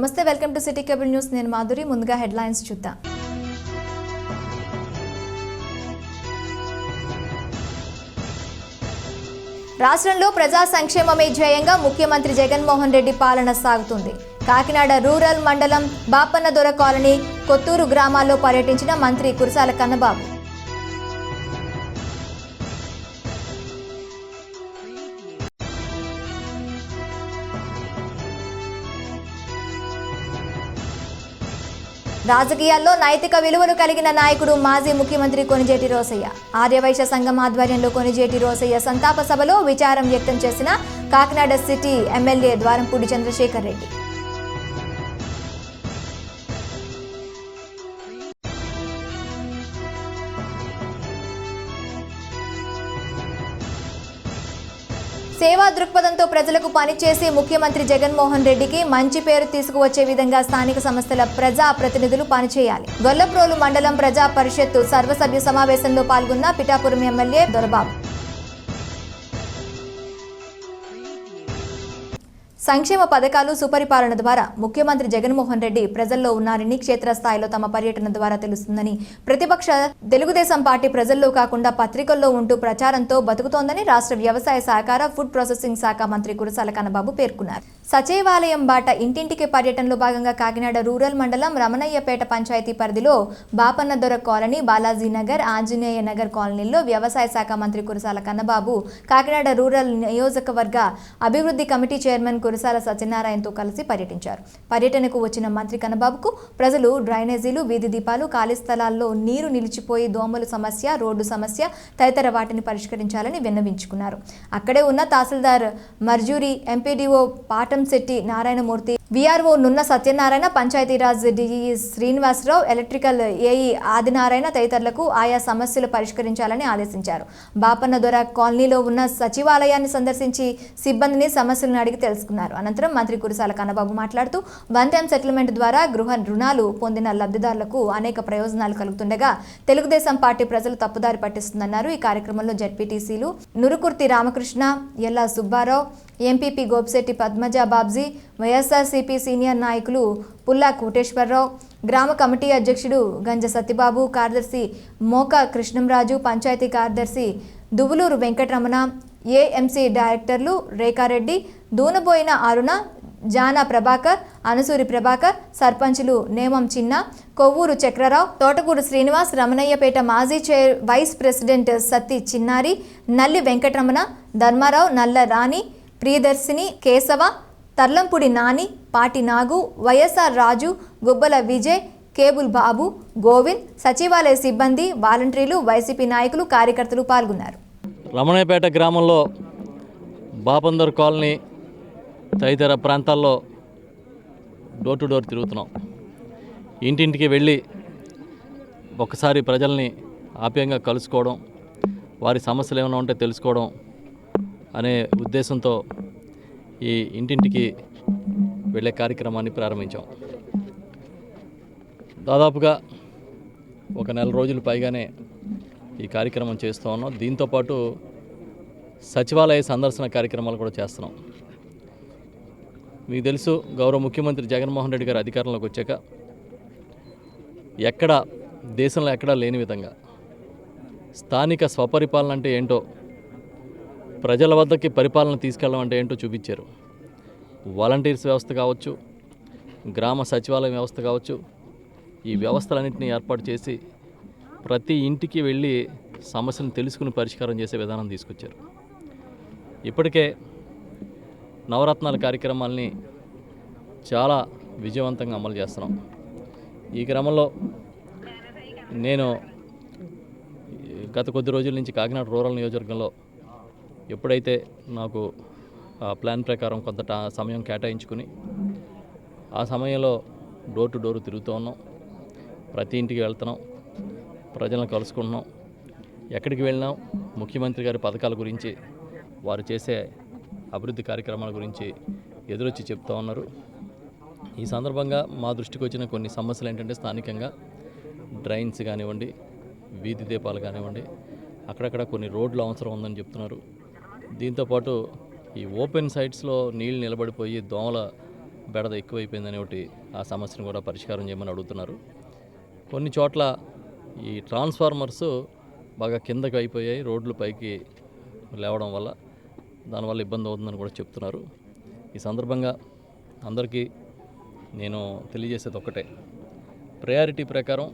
నమస్తే, welcome to city cable news. నేను మాధురి. ముందుగా హెడ్లైన్స్ చూద్దాం. రాష్ట్రంలో ప్రజా సంక్షేమమే ధ్యేయంగా ముఖ్యమంత్రి జగన్మోహన్ రెడ్డి పాలన సాగుతుంది. కాకినాడ రూరల్ మండలం బాపన్నదొర కాలనీ, కొత్తూరు గ్రామాల్లో పర్యటించిన మంత్రి కురసాల కన్నబాబు. రాజకీయాల్లో నైతిక విలువలు కలిగిన నాయకుడు మాజీ ముఖ్యమంత్రి కొణిజేటి రోసయ్య. ఆర్యవైశ్య సంఘం ఆధ్వర్యంలో కొణిజేటి రోసయ్య సంతాప సభలో విచారం వ్యక్తం చేసిన కాకినాడ సిటీ ఎమ్మెల్యే ద్వారంపూడి చంద్రశేఖర్ రెడ్డి. సేవా దృక్పథంతో ప్రజలకు పనిచేసి ముఖ్యమంత్రి జగన్మోహన్ రెడ్డికి మంచి పేరు తీసుకువచ్చే విధంగా స్థానిక సంస్థల ప్రజా ప్రతినిధులు పనిచేయాలి. గొల్లప్రోలు మండలం ప్రజా పరిషత్తు సర్వసభ్య సమావేశంలో పాల్గొన్న పిఠాపురం ఎమ్మెల్యే దొరబాబు. సంక్షేమ పథకాలు, సుపరిపాలన ద్వారా ముఖ్యమంత్రి జగన్మోహన్ రెడ్డి ప్రజల్లో ఉన్నారని క్షేత్రస్థాయిలో తమ పర్యటన ద్వారా తెలుస్తుందని, ప్రతిపక్ష తెలుగుదేశం పార్టీ ప్రజల్లో కాకుండా పత్రికల్లో ఉంటూ ప్రచారంతో బతుకుతోందని రాష్ట్ర వ్యవసాయ సహకార ఫుడ్ ప్రాసెసింగ్ శాఖ మంత్రి కురసాల కన్నబాబు పేర్కొన్నారు. సచివాలయం బాట ఇంటింటికి పర్యటనలో భాగంగా కాకినాడ రూరల్ మండలం రమణయ్యపేట పంచాయతీ పరిధిలో బాపన్నదొర కాలనీ, బాలాజీ నగర్, ఆంజనేయ నగర్ కాలనీల్లో వ్యవసాయ శాఖ మంత్రి కురసాల కన్నబాబు కాకినాడ రూరల్ నియోజకవర్గ అభివృద్ధి కమిటీ చైర్మన్ కురసాల సత్యనారాయణతో కలిసి పర్యటించారు. పర్యటనకు వచ్చిన మంత్రి కన్నబాబుకు ప్రజలు డ్రైనేజీలు, వీధి దీపాలు, ఖాళీ స్థలాల్లో నీరు నిలిచిపోయి దోమల సమస్య, రోడ్డు సమస్య తదితర వాటిని పరిష్కరించాలని విన్నవించుకున్నారు. అక్కడే ఉన్న tahsildar Marjuri, MPDO Patamsetti Narayanamurthy, VRO Nunna Satyanarayana, Panchayati Raj DE Srinivasa Rao, electrical AE Adinarayana తదితరులకు ఆయా సమస్యలు పరిష్కరించాలని ఆదేశించారు. బాపన్నదొర కాలనీలో ఉన్న సచివాలయాన్ని సందర్శించి సిబ్బందిని సమస్యలను అడిగి తెలుసుకున్నారు. అనంతరం మంత్రి కురసాల కన్నబాబు మాట్లాడుతూ, వన్ టైం సెటిల్మెంట్ ద్వారా గృహ రుణాలు పొందిన లబ్ధిదారులకు అనేక ప్రయోజనాలు కలుగుతుండగా తెలుగుదేశం పార్టీ ప్రజలు తప్పుదారి పట్టిస్తుందన్నారు. ఈ కార్యక్రమంలో జెడ్పీటీసీలు నురుకుర్తి రామకృష్ణ, ఎల్లా సుబ్బారావు, ఎంపీపీ గోపిశెట్టి పద్మజ బాబ్జీ, వైఎస్ఆర్సీపీ సీనియర్ నాయకులు పుల్లా కోటేశ్వరరావు, గ్రామ కమిటీ అధ్యక్షుడు గంజ సత్యబాబు, కార్యదర్శి మోక కృష్ణంరాజు, పంచాయతీ కార్యదర్శి దువులూరు వెంకటరమణ, ఏఎంసీ డైరెక్టర్లు రేఖారెడ్డి, దూనబోయిన అరుణ, జానా ప్రభాకర్, అనసూరి ప్రభాకర్, సర్పంచులు నేమం చిన్న, కొవ్వూరు చక్రరావు, తోటకూరు శ్రీనివాస్, రమణయ్యపేట మాజీ వైస్ ప్రెసిడెంట్ సత్తి చిన్నారి, నల్లి వెంకటరమణ, ధర్మారావు, నల్ల రాణి, ప్రియదర్శిని, కేశవ, తర్లంపూడి నాని, పాటి నాగు, వైఎస్ఆర్ రాజు, గుబ్బల విజయ్, కేబుల్ బాబు, గోవింద్, సచివాలయ సిబ్బంది, వాలంటీర్లు, వైసీపీ నాయకులు, కార్యకర్తలు పాల్గొన్నారు. రమణయ్యపేట గ్రామంలో బాపన్నదొర కాలనీ తదితర ప్రాంతాల్లో డోర్ టు డోర్ తిరుగుతున్నాం. ఇంటింటికి వెళ్ళి ఒకసారి ప్రజల్ని ఆప్యాయంగా కలుసుకోవడం, వారి సమస్యలు ఏమైనా ఉంటే తెలుసుకోవడం అనే ఉద్దేశంతో ఈ ఇంటింటికి వెళ్ళే కార్యక్రమాన్ని ప్రారంభించాం. దాదాపుగా ఒక నెల రోజులు పైగానే ఈ కార్యక్రమం చేస్తూ ఉన్నాం. దీంతోపాటు సచివాలయ సందర్శన కార్యక్రమాలు కూడా చేస్తున్నాం. మీకు తెలుసు, గౌరవ ముఖ్యమంత్రి జగన్మోహన్ రెడ్డి గారు అధికారంలోకి వచ్చాక దేశంలో ఎక్కడా లేని విధంగా స్థానిక స్వపరిపాలన అంటే ఏంటో, ప్రజల వద్దకి పరిపాలన తీసుకెళ్ళడం అంటే ఏంటో చూపించారు. వాలంటీర్స్ వ్యవస్థ కావచ్చు, గ్రామ సచివాలయం వ్యవస్థ కావచ్చు, ఈ వ్యవస్థలన్నింటినీ ఏర్పాటు చేసి ప్రతి ఇంటికి వెళ్ళి సమస్యను తెలుసుకుని పరిష్కారం చేసే విధానం తీసుకొచ్చారు. ఇప్పటికే నవరత్నాల కార్యక్రమాల్ని చాలా విజయవంతంగా అమలు చేస్తున్నాం. ఈ క్రమంలో నేను గత కొద్ది రోజుల నుంచి కాకినాడ రూరల్ నియోజకవర్గంలో ఎప్పుడైతే నాకు ప్లాన్ ప్రకారం కొంత సమయం కేటాయించుకుని ఆ సమయంలో డోర్ టు డోర్ తిరుగుతూ ఉన్నాం. ప్రతి ఇంటికి వెళ్తున్నాం, ప్రజలను కలుసుకుంటున్నాం. ఎక్కడికి వెళ్ళినాం ముఖ్యమంత్రి గారి పథకాల గురించి, వారు చేసే అభివృద్ధి కార్యక్రమాల గురించి ఎదురొచ్చి చెప్తూ ఉన్నారు. ఈ సందర్భంగా మా దృష్టికి వచ్చిన కొన్ని సమస్యలు ఏంటంటే, స్థానికంగా డ్రైన్స్ కానివ్వండి, వీధి దీపాలు కానివ్వండి, అక్కడక్కడ కొన్ని రోడ్లు అవసరం ఉందని చెప్తున్నారు. దీంతోపాటు ఈ ఓపెన్ సైట్స్లో నీళ్ళు నిలబడిపోయి దోమల బెడద ఎక్కువైపోయిందని ఒకటి ఆ సమస్యను కూడా పరిష్కారం చేయమని అడుగుతున్నారు. కొన్ని చోట్ల ఈ ట్రాన్స్ఫార్మర్స్ బాగా కిందకి అయిపోయాయి, రోడ్లు పైకి లేవడం వల్ల దానివల్ల ఇబ్బంది అవుతుందని కూడా చెప్తున్నారు. ఈ సందర్భంగా అందరికీ నేను తెలియజేసేది ఒక్కటే, ప్రయారిటీ ప్రకారం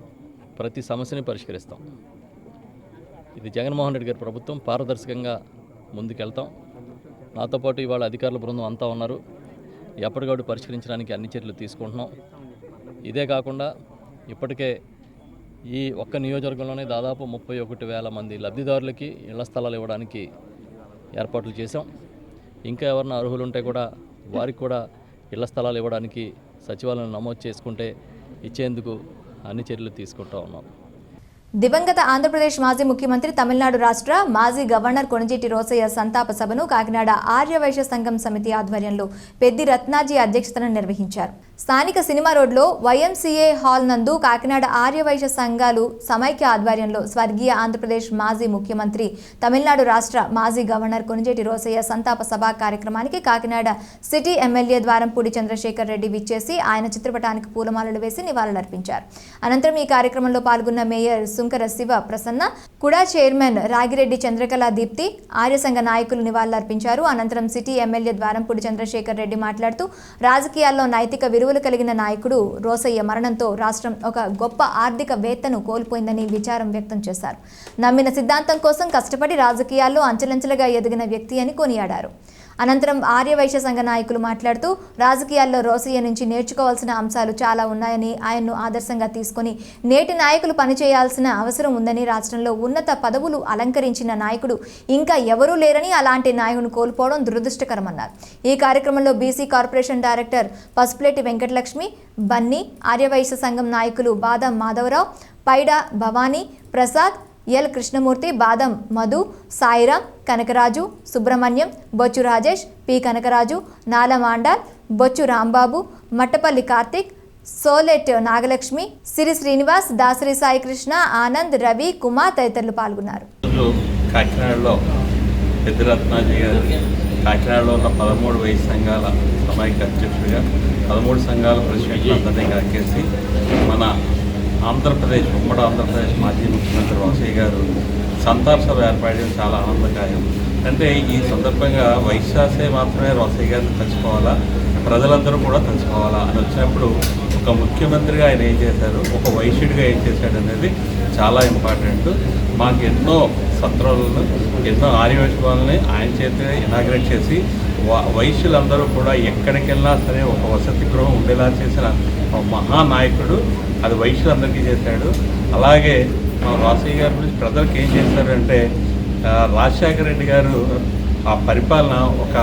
ప్రతి సమస్యని పరిష్కరిస్తాం. ఇది జగన్మోహన్ రెడ్డి గారి ప్రభుత్వం, పారదర్శకంగా ముందుకెళ్తాం. నాతో పాటు ఇవాళ అధికారుల బృందం అంతా ఉన్నారు. ఎప్పటికప్పుడు పరిష్కరించడానికి అన్ని చర్యలు తీసుకుంటున్నాం. ఇదే కాకుండా ఇప్పటికే ఈ ఒక్క నియోజకవర్గంలోనే దాదాపు 31,000 మంది లబ్ధిదారులకి ఇళ్ల స్థలాలు ఇవ్వడానికి ఏర్పాట్లు చేశాం. ఇంకా ఎవరైనా అర్హులు ఉంటే కూడా వారికి కూడా ఇళ్ల స్థలాలు ఇవ్వడానికి సచివాలయం నమోదు చేసుకుంటే ఇచ్చేందుకు అన్ని చర్యలు తీసుకుంటూ ఉన్నాం. దివంగత ఆంధ్రప్రదేశ్ మాజీ ముఖ్యమంత్రి, తమిళనాడు రాష్ట్ర మాజీ గవర్నర్ కొణిజేటి రోసయ్య సంతాప సభను కాకినాడ ఆర్యవైశ్య సంఘం సమితి ఆధ్వర్యంలో పెద్ది రత్నాజీ అధ్యక్షతన నిర్వహించారు. స్థానిక సినిమా రోడ్లో వైఎంసీఏ హాల్ నందు కాకినాడ ఆర్యవైశ్య సంఘాలు సమైక్య ఆధ్వర్యంలో స్వర్గీయ ఆంధ్రప్రదేశ్ మాజీ ముఖ్యమంత్రి, తమిళనాడు రాష్ట్ర మాజీ గవర్నర్ కొణిజేటి రోసయ్య సంతాప సభ కార్యక్రమానికి కాకినాడ సిటీ ఎమ్మెల్యే ద్వారంపూడి చంద్రశేఖర్ రెడ్డి విచ్చేసి ఆయన చిత్రపటానికి పూలమాలలు వేసి నివాళులర్పించారు. అనంతరం ఈ కార్యక్రమంలో పాల్గొన్న మేయర్ సుంకర శివ ప్రసన్న, కుడా చైర్మన్ రాగిరెడ్డి చంద్రకళ దీప్తి, ఆర్య సంఘ నాయకులు నివాళులర్పించారు. అనంతరం సిటీ ఎమ్మెల్యే ద్వారంపూడి చంద్రశేఖర్ రెడ్డి మాట్లాడుతూ రాజకీయాల్లో నైతిక విలువలు కలిగిన నాయకుడు రోసయ్య మరణంతో రాష్ట్రం ఒక గొప్ప ఆర్థికవేత్తను కోల్పోయిందని విచారం వ్యక్తం చేశారు. నమ్మిన సిద్ధాంతం కోసం కష్టపడి రాజకీయాల్లో అంచెలంచెలుగా ఎదిగిన వ్యక్తి అని కొనియాడారు. అనంతరం ఆర్యవైశ్య సంఘ నాయకులు మాట్లాడుతూ రాజకీయాల్లో రోసయ్య నుంచి నేర్చుకోవాల్సిన అంశాలు చాలా ఉన్నాయని, ఆయన్ను ఆదర్శంగా తీసుకుని నేటి నాయకులు పనిచేయాల్సిన అవసరం ఉందని, రాష్ట్రంలో ఉన్నత పదవులు అలంకరించిన నాయకుడు ఇంకా ఎవరూ లేరని, అలాంటి నాయకుని కోల్పోవడం దురదృష్టకరమన్నారు. ఈ కార్యక్రమంలో BC corporation director Pasupuleti Venkatalakshmi, Bunny, Aryavysya సంఘం నాయకులు బాదం మాధవరావు, పైడా భవానీ, ప్రసాద్, ఎల్ కృష్ణమూర్తి, బాదం మధు, సాయిరాం, కనకరాజు, సుబ్రహ్మణ్యం, బొచ్చు రాజేష్, పి కనకరాజు, నాలమాండాల్, బొచ్చు రాంబాబు, మట్టపల్లి కార్తిక్, సోలెట్ నాగలక్ష్మి, సిరి శ్రీనివాస్, దాసరి సాయికృష్ణ, ఆనంద్, రవి, కుమార్ తదితరులు పాల్గొన్నారు. కాకినాడలో పెద్ది రత్నాజీ గారు కాకినాడలో ఉన్న 13 వైశ్య సంఘాల సమైక్య అధ్యక్షుడిగా 13 సంఘాల ప్రెసిడెంట్లందరినీ కాకేసి మన ఆంధ్రప్రదేశ్, ఉమ్మడి ఆంధ్రప్రదేశ్ మాజీ ముఖ్యమంత్రి రోసయ్య గారు సంతాప సభ ఏర్పడడం చాలా ఆనందదాయం. అంటే ఈ సందర్భంగా వైశ్యాసే మాత్రమే రోసయ్య గారిని తలుచుకోవాలా, ప్రజలందరూ కూడా తలుచుకోవాలా అని వచ్చినప్పుడు ఒక ముఖ్యమంత్రిగా ఆయన ఏం చేశారు, ఒక వైశ్యుడిగా ఏం చేశాడు అనేది చాలా ఇంపార్టెంట్. మాకు ఎన్నో సత్రాలను, ఎన్నో ఆర్యవైశ్వాలని ఆయన చేత ఇనాగ్రేట్ చేసి వైశ్యులందరూ కూడా ఎక్కడికి వెళ్ళినా సరే ఒక వసతి గృహం ఉండేలా చేసిన మహానాయకుడు. అది వైశ్యులందరికీ చేశాడు. అలాగే మా రోసయ్య గారి గురించి ప్రజలకు ఏం చేశారంటే, రాజశేఖర రెడ్డి గారు ఆ పరిపాలన ఒక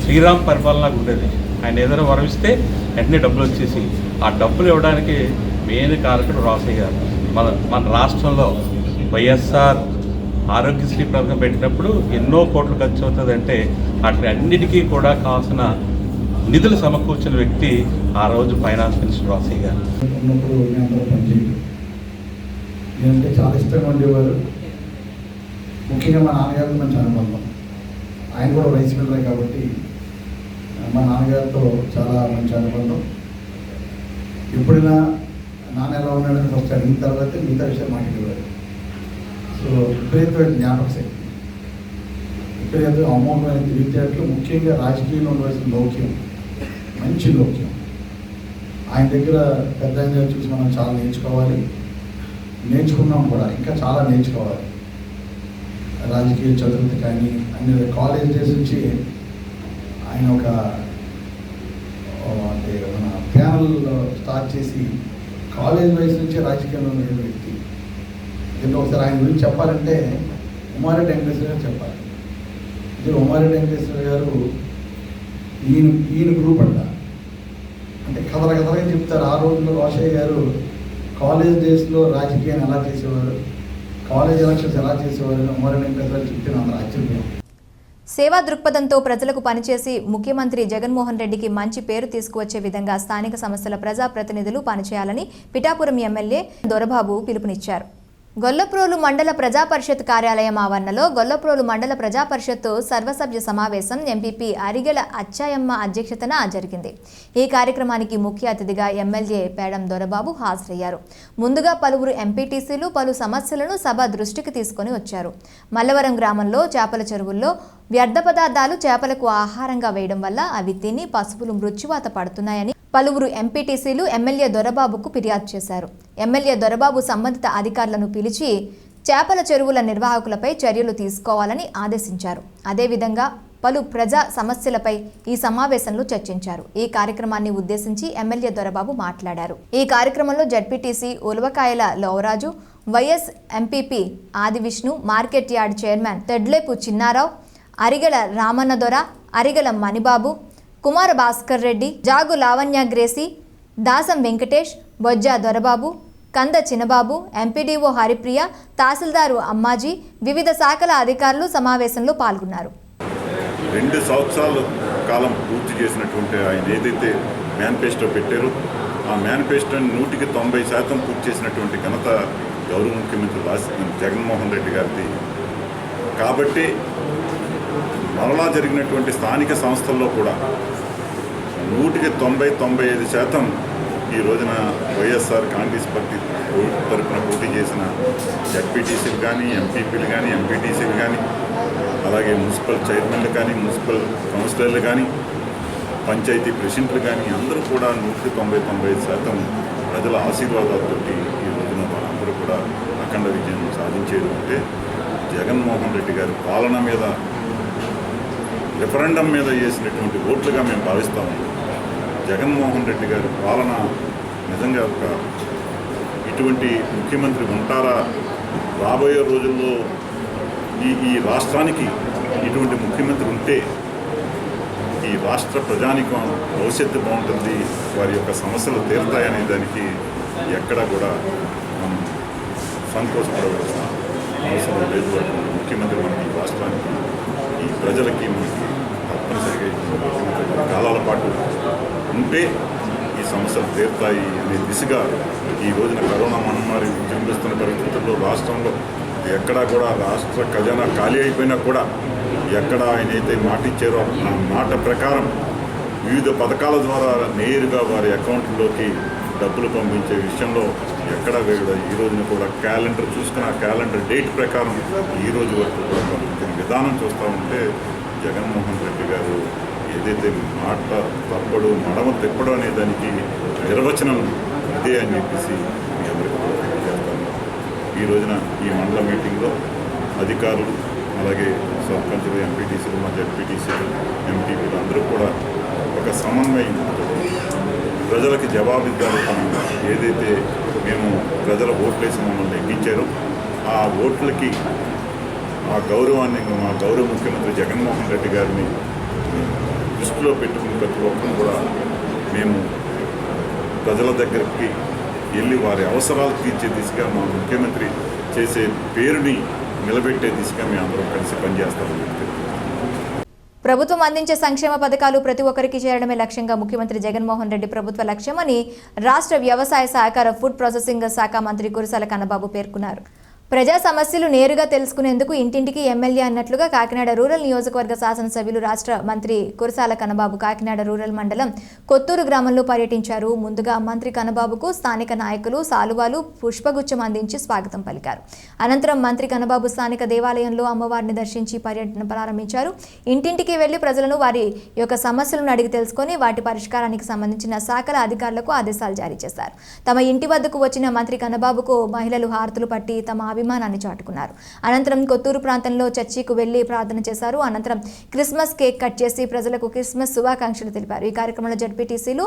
శ్రీరామ్ పరిపాలనకు ఉండేది. ఆయన ఏదైనా వరవిస్తే వెంటనే డబ్బులు వచ్చేసి, ఆ డబ్బులు ఇవ్వడానికి మెయిన్ కారకుడు రోసయ్య గారు. మన రాష్ట్రంలో వైఎస్ఆర్ ఆరోగ్యశ్రీ పథకం పెట్టినప్పుడు ఎన్నో కోట్లు ఖర్చు అవుతుందంటే వాటి అన్నిటికీ కూడా కావాల్సిన నిధులు సమకూర్చిన వ్యక్తి ఆ రోజు ఫైనాన్స్ మినిస్టర్ రోసయ్య గారు. ఉన్నప్పుడు నేనంటే చాలా ఇష్టంగా ఉండేవారు. ముఖ్యంగా మా నాన్నగారితో మంచి అనుబంధం. ఆయన కూడా వయసు పిల్లలే కాబట్టి మా నాన్నగారితో చాలా మంచి అనుబంధం. ఎప్పుడైనా నాన్న ఎలా ఉన్నాడని ఫస్ట్ అడిగిన తర్వాత మిగతా విషయాలు మాట్లాడేవారు. సో విపరీతమైన జ్ఞాపక శక్తి, విపరీత అమోఘమైన తెలివితేటలు, ముఖ్యంగా రాజకీయంలో ఉండవలసిన లౌక్యం, మంచి లౌక్యం. ఆయన దగ్గర పెద్ద ఆయన చూసి మనం చాలా నేర్చుకున్నాం కూడా, ఇంకా చాలా నేర్చుకోవాలి. రాజకీయ చదువుతూ కానీ అన్ని కాలేజ్ డేస్ నుంచి ఆయన ఒక అంటే మన ప్యానల్ స్టార్ట్ చేసి కాలేజ్ వయసు నుంచి రాజకీయంలో ఉన్న వ్యక్తి. దీంట్లో ఒకసారి ఆయన గురించి చెప్పాలంటే ఉమారెడ్డి వెంకటేశ్వర గారు చెప్పాలి. ఇది ఉమారెడ్డి వెంకటేశ్వర గారు ఈయన గ్రూప్ అంటే కథలుగా చెప్తారు. ఆ రోజుల్లో రోసయ్య గారు కాలేజ్ డేస్లో రాజకీయాన్ని ఎలా చేసేవారు, కాలేజ్ ఎలక్షన్స్ ఎలా చేసేవారు ఉమారెడ్డి వెంకటేశ్వర చెప్తే అందరూ ఆశ్చర్యం. సేవా దృక్పథంతో ప్రజలకు పనిచేసి ముఖ్యమంత్రి జగన్మోహన్ రెడ్డికి మంచి పేరు తీసుకువచ్చే విధంగా స్థానిక సంస్థల ప్రజాప్రతినిధులు పనిచేయాలని పిఠాపురం ఎమ్మెల్యే దొరబాబు పిలుపునిచ్చారు. గొల్లప్రోలు మండల ప్రజా పరిషత్ కార్యాలయం ఆవరణలో గొల్లప్రోలు మండల ప్రజా పరిషత్ సర్వసభ్య సమావేశం ఎంపీపీ అరిగెల అచ్చాయమ్మ అధ్యక్షతన జరిగింది. ఈ కార్యక్రమానికి ముఖ్య అతిథిగా ఎమ్మెల్యే పేడం దొరబాబు హాజరయ్యారు. ముందుగా పలువురు ఎంపీటీసీలు పలు సమస్యలను సభ దృష్టికి తీసుకొని వచ్చారు. మల్లవరం గ్రామంలో చేపల చెరువుల్లో వ్యర్థ పదార్థాలు చేపలకు ఆహారంగా వేయడం వల్ల అవి తిని పశువులు మృత్యువాత పడుతున్నాయని పలువురు ఎంపీటీసీలు ఎమ్మెల్యే దొరబాబుకు ఫిర్యాదు చేశారు. ఎమ్మెల్యే దొరబాబు సంబంధిత అధికారులను పిలిచి చేపల చెరువుల నిర్వాహకులపై చర్యలు తీసుకోవాలని ఆదేశించారు. అదేవిధంగా పలు ప్రజా సమస్యలపై ఈ సమావేశంలో చర్చించారు. ఈ కార్యక్రమాన్ని ఉద్దేశించి ఎమ్మెల్యే దొరబాబు మాట్లాడారు. ఈ కార్యక్రమంలో ZPTC Ulavakayala Lovaraju, vice MPP Adivishnu, market yard chairman Tedlepu Chinnarao, Arigela Ramanna Dora, Arigela Manibabu, Kumara Bhaskar Reddy, Jagu Lavanya Gracy, Dasam Venkatesh, Bojja Dorababu, Kanda Chinnababu, MPDO Haripriya, tahsildar Ammaji, వివిధ శాఖల అధికారులు సమావేశంలో పాల్గొన్నారు. 2 సంవత్సరాల కాలం పూర్తి చేసినటువంటి ఆయన ఏదైతే మేనిఫెస్టో పెట్టారో ఆ మేనిఫెస్టోని 190% పూర్తి చేసినటువంటి ఘనత గౌరవ ముఖ్యమంత్రి జగన్మోహన్ రెడ్డి గారిది. కాబట్టి మరలా జరిగినటువంటి స్థానిక సంస్థల్లో కూడా 195% ఈ రోజున వైఎస్ఆర్ కాంగ్రెస్ పార్టీ తరఫున పోటీ చేసిన జడ్పీటీసీలు కానీ, ఎంపీపీలు కానీ, ఎంపీటీసీలు కానీ, అలాగే మున్సిపల్ చైర్మన్లు కానీ, మున్సిపల్ కౌన్సిలర్లు కానీ, పంచాయతీ ప్రెసిడెంట్లు కానీ అందరూ కూడా 195% ప్రజల ఆశీర్వాదాలతో ఈ రోజున వాళ్ళందరూ కూడా అఖండ విజయం సాధించేది అంటే జగన్మోహన్ రెడ్డి గారి పాలన మీద రెఫరెండం మీద వేసినటువంటి ఓట్లుగా మేము భావిస్తాము. జగన్మోహన్ రెడ్డి గారి పాలన నిజంగా ఇటువంటి ముఖ్యమంత్రి ఉంటారా? రాబోయే రోజుల్లో ఈ రాష్ట్రానికి ఇటువంటి ముఖ్యమంత్రి ఉంటే ఈ రాష్ట్ర ప్రజానికం భవిష్యత్తు బాగుంటుంది, వారి యొక్క సమస్యలు తీరుతాయనే దానికి ఎక్కడా కూడా మనం సంతోషపడవలసిన అవసరం లేదు. ముఖ్యమంత్రి మనకి ఈ రాష్ట్రానికి, ఈ ప్రజలకి మనకి తప్పనిసరిగా కాలాల పాటు ఉంటే ఈ సమస్యలు తీరుతాయి అనే దిశగా ఈ రోజున కరోనా మహమ్మారి విజృంభిస్తున్న పరిస్థితుల్లో రాష్ట్రంలో ఎక్కడా కూడా రాష్ట్ర ఖజానా ఖాళీ అయిపోయినా కూడా ఎక్కడ ఆయన అయితే మాట ఇచ్చారో ఆ మాట ప్రకారం వివిధ పథకాల ద్వారా నేరుగా వారి అకౌంట్లోకి డబ్బులు పంపించే విషయంలో ఎక్కడ వేయడం ఈ రోజున కూడా క్యాలెండర్ చూసుకుని ఆ క్యాలెండర్ డేట్ ప్రకారం ఈ రోజు వరకు కూడా పంపించిన విధానం చూస్తూ ఉంటే జగన్మోహన్ రెడ్డి గారు ఏదైతే మాట తప్పడు మడమ తిప్పడం అనే దానికి నిర్వచనం ఇదే అని చెప్పేసి మీ అందరికీ కూడా తెలియజేస్తాను. ఈ రోజున ఈ మండల మీటింగ్లో అధికారులు, అలాగే సర్పంచులు, ఎంపీటీసీలు, మా జడ్పీటీసీలు, ఎంపీపీలు అందరూ కూడా ఒక సమన్వయంతో ప్రజలకి జవాబుదారీతనంగా ఏదైతే మేము ప్రజల ఓట్లేసి మమ్మల్ని ఎక్కించారో ఆ ఓట్లకి ఆ గౌరవాన్ని మా గౌరవ ముఖ్యమంత్రి జగన్మోహన్ రెడ్డి గారిని దృష్టిలో పెట్టుకుని ప్రతి ఒక్కరు కూడా మేము ప్రజల దగ్గరికి వెళ్ళి వారి అవసరాలు తీర్చే దిశగా మా ముఖ్యమంత్రి చేసే పేరుని నిలబెట్టే దిశగా మేము అందరం కలిసి పనిచేస్తామని చెప్తాం. ప్రభుత్వం అందించే సంక్షేమ పథకాలు ప్రతి ఒక్కరికి చేరడమే లక్ష్యంగా ముఖ్యమంత్రి జగన్మోహన్ రెడ్డి ప్రభుత్వ లక్ష్యమని రాష్ట్ర వ్యవసాయ సహకార ఫుడ్ ప్రాసెసింగ్ శాఖ మంత్రి కురసాల కన్నబాబు పేర్కొన్నారు. ప్రజా సమస్యలు నేరుగా తెలుసుకునేందుకు ఇంటింటికి ఎమ్మెల్యే అన్నట్లుగా కాకినాడ రూరల్ నియోజకవర్గ శాసనసభ్యులు రాష్ట్ర మంత్రి కురసాల కన్నబాబు కాకినాడ రూరల్ మండలం కొత్తూరు గ్రామంలో పర్యటించారు. ముందుగా మంత్రి కన్నబాబుకు స్థానిక నాయకులు సాలువాలు, పుష్పగుచ్చం అందించి స్వాగతం పలికారు. అనంతరం మంత్రి కన్నబాబు స్థానిక దేవాలయంలో అమ్మవారిని దర్శించి పర్యటన ప్రారంభించారు. ఇంటింటికి వెళ్లి ప్రజలను వారి యొక్క సమస్యలను అడిగి తెలుసుకొని వాటి పరిష్కారానికి సంబంధించిన శాఖల అధికారులకు ఆదేశాలు జారీ చేశారు. తమ ఇంటి వద్దకు వచ్చిన మంత్రి కన్నబాబుకు మహిళలు హారతులు పట్టి తమ అభిమానాన్ని చాటుకున్నారు. అనంతరం కొత్తూరు ప్రాంతంలో చర్చికు వెళ్లి ప్రార్థన చేశారు. అనంతరం క్రిస్మస్ కేక్ కట్ చేసి ప్రజలకు క్రిస్మస్ శుభాకాంక్షలు తెలిపారు. ఈ కార్యక్రమంలో జడ్పీటీసీలు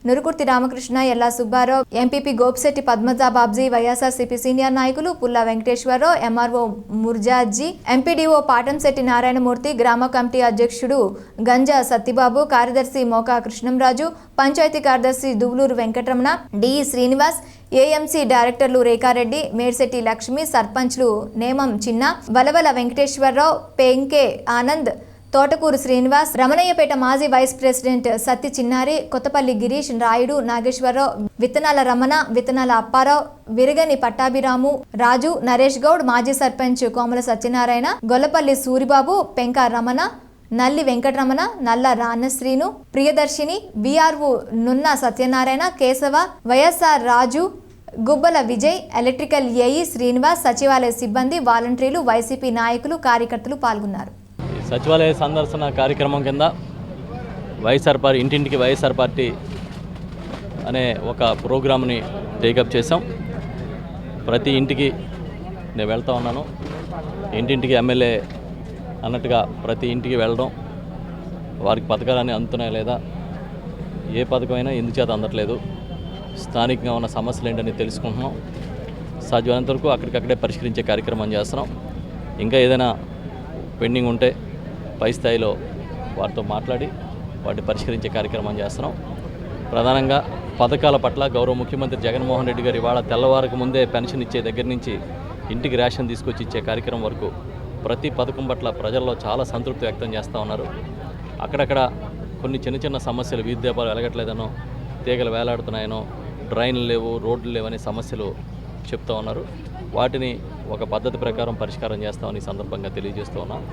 నురుకుర్తి రామకృష్ణ, ఎల్లా సుబ్బారావు, ఎంపీపీ గోపిశెట్టి పద్మజా బాబ్జీ, వైఎస్ఆర్సీపీ సీనియర్ నాయకులు పుల్లా వెంకటేశ్వరరావు, ఎంఆర్ఓ ముర్జాజీ, ఎంపీడీఓ పాటంశెట్టి నారాయణమూర్తి, గ్రామ కమిటీ అధ్యక్షుడు గంజా సత్తిబాబు, కార్యదర్శి మోకా కృష్ణంరాజు, పంచాయతీ కార్యదర్శి దువ్లూరు వెంకటరమణ, డిఈ శ్రీనివాస్, ఏఎంసీ డైరెక్టర్లు రేఖారెడ్డి, మేడ్శెట్టి లక్ష్మి, సర్పంచ్లు నేమం చిన్న, వలవల వెంకటేశ్వరరావు, పెంకే ఆనంద్, తోటకూరు శ్రీనివాస్, రమణయ్యపేట మాజీ వైస్ ప్రెసిడెంట్ సత్తి చిన్నారి, కొత్తపల్లి గిరీష్, రాయుడు, నాగేశ్వరరావు, విత్తనాల రమణ, విత్తనాల అప్పారావు, విరగని పట్టాభిరాము, రాజు, నరేష్ గౌడ్, మాజీ సర్పంచ్ కోమల సత్యనారాయణ, గొల్లపల్లి సూరిబాబు, పెంక రమణ, నల్లి వెంకటరమణ, నల్ల రాన్నశ్రీను, ప్రియదర్శిని, బీఆర్ఓ నున్న సత్యనారాయణ, కేశవ, వైఎస్ఆర్ రాజు, గుబ్బల విజయ్, ఎలక్ట్రికల్ ఏఈ శ్రీనివాస్, సచివాలయ సిబ్బంది, వాలంటీర్లు, వైసీపీ నాయకులు, కార్యకర్తలు పాల్గొన్నారు. సచివాలయ సందర్శన కార్యక్రమం కింద ఇంటింటికి వైఎస్ఆర్ పార్టీ అనే ఒక ప్రోగ్రామ్ని టేకప్ చేసాం. ప్రతి ఇంటికి నేను వెళ్తూ ఉన్నాను. ఇంటింటికి ఎమ్మెల్యే అన్నట్టుగా ప్రతి ఇంటికి వెళ్ళడం, వారికి పథకాలన్నీ అందుతున్నాయా లేదా, ఏ పథకమైనా ఎందుచేత అందట్లేదు, స్థానికంగా ఉన్న సమస్యలు ఏంటని తెలుసుకుంటున్నాం. సాధ్యమైనంత వరకు అక్కడికక్కడే పరిష్కరించే కార్యక్రమం చేస్తున్నాం. ఇంకా ఏదైనా పెండింగ్ ఉంటే పై స్థాయిలో వారితో మాట్లాడి వాటిని పరిష్కరించే కార్యక్రమం చేస్తున్నాం. ప్రధానంగా పథకాల పట్ల గౌరవ ముఖ్యమంత్రి జగన్మోహన్ రెడ్డి గారు ఇవాళ తెల్లవారికి ముందే పెన్షన్ ఇచ్చే దగ్గర నుంచి ఇంటికి రేషన్ తీసుకొచ్చి ఇచ్చే కార్యక్రమం వరకు ప్రతి పథకం పట్ల ప్రజల్లో చాలా సంతృప్తి వ్యక్తం చేస్తూ ఉన్నారు. అక్కడక్కడ కొన్ని చిన్న చిన్న సమస్యలు, వీధి దీపాలు వెలగట్లేదనో, తీగలు వేలాడుతున్నాయనో, డ్రైన్లు లేవు, రోడ్లు లేవనే సమస్యలు చెప్తూ ఉన్నారు. వాటిని ఒక పద్ధతి ప్రకారం పరిష్కారం చేస్తామని ఈ సందర్భంగా తెలియజేస్తూ ఉన్నాను.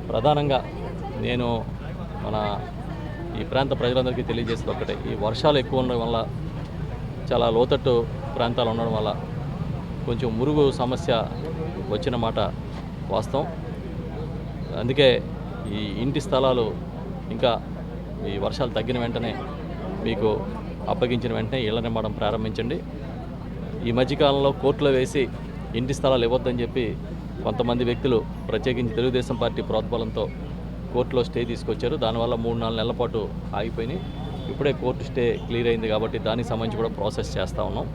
ప్రధానంగా నేను మన ఈ ప్రాంత ప్రజలందరికీ తెలియజేసేది ఒకటే, ఈ వర్షాలు ఎక్కువ ఉండడం వల్ల, చాలా లోతట్టు ప్రాంతాలు ఉండడం వల్ల కొంచెం మురుగు సమస్య వచ్చిన మాట వాస్తవం. అందుకే ఈ ఇంటి స్థలాలు ఇంకా ఈ వర్షాలు తగ్గిన వెంటనే మీకు అప్పగించిన వెంటనే ఇళ్ల నిర్మాణం ప్రారంభించండి. ఈ మధ్యకాలంలో కోర్టులో వేసి ఇంటి స్థలాలు ఇవ్వద్దని చెప్పి కొంతమంది వ్యక్తులు, ప్రత్యేకించి తెలుగుదేశం పార్టీ ప్రోద్బలంతో కోర్టులో స్టే తీసుకొచ్చారు. దానివల్ల 3-4 నెలల పాటు ఆగిపోయినాయి. ఇప్పుడే కోర్టు స్టే క్లియర్ అయింది కాబట్టి దానికి సంబంధించి కూడా ప్రాసెస్ చేస్తూ ఉన్నాం.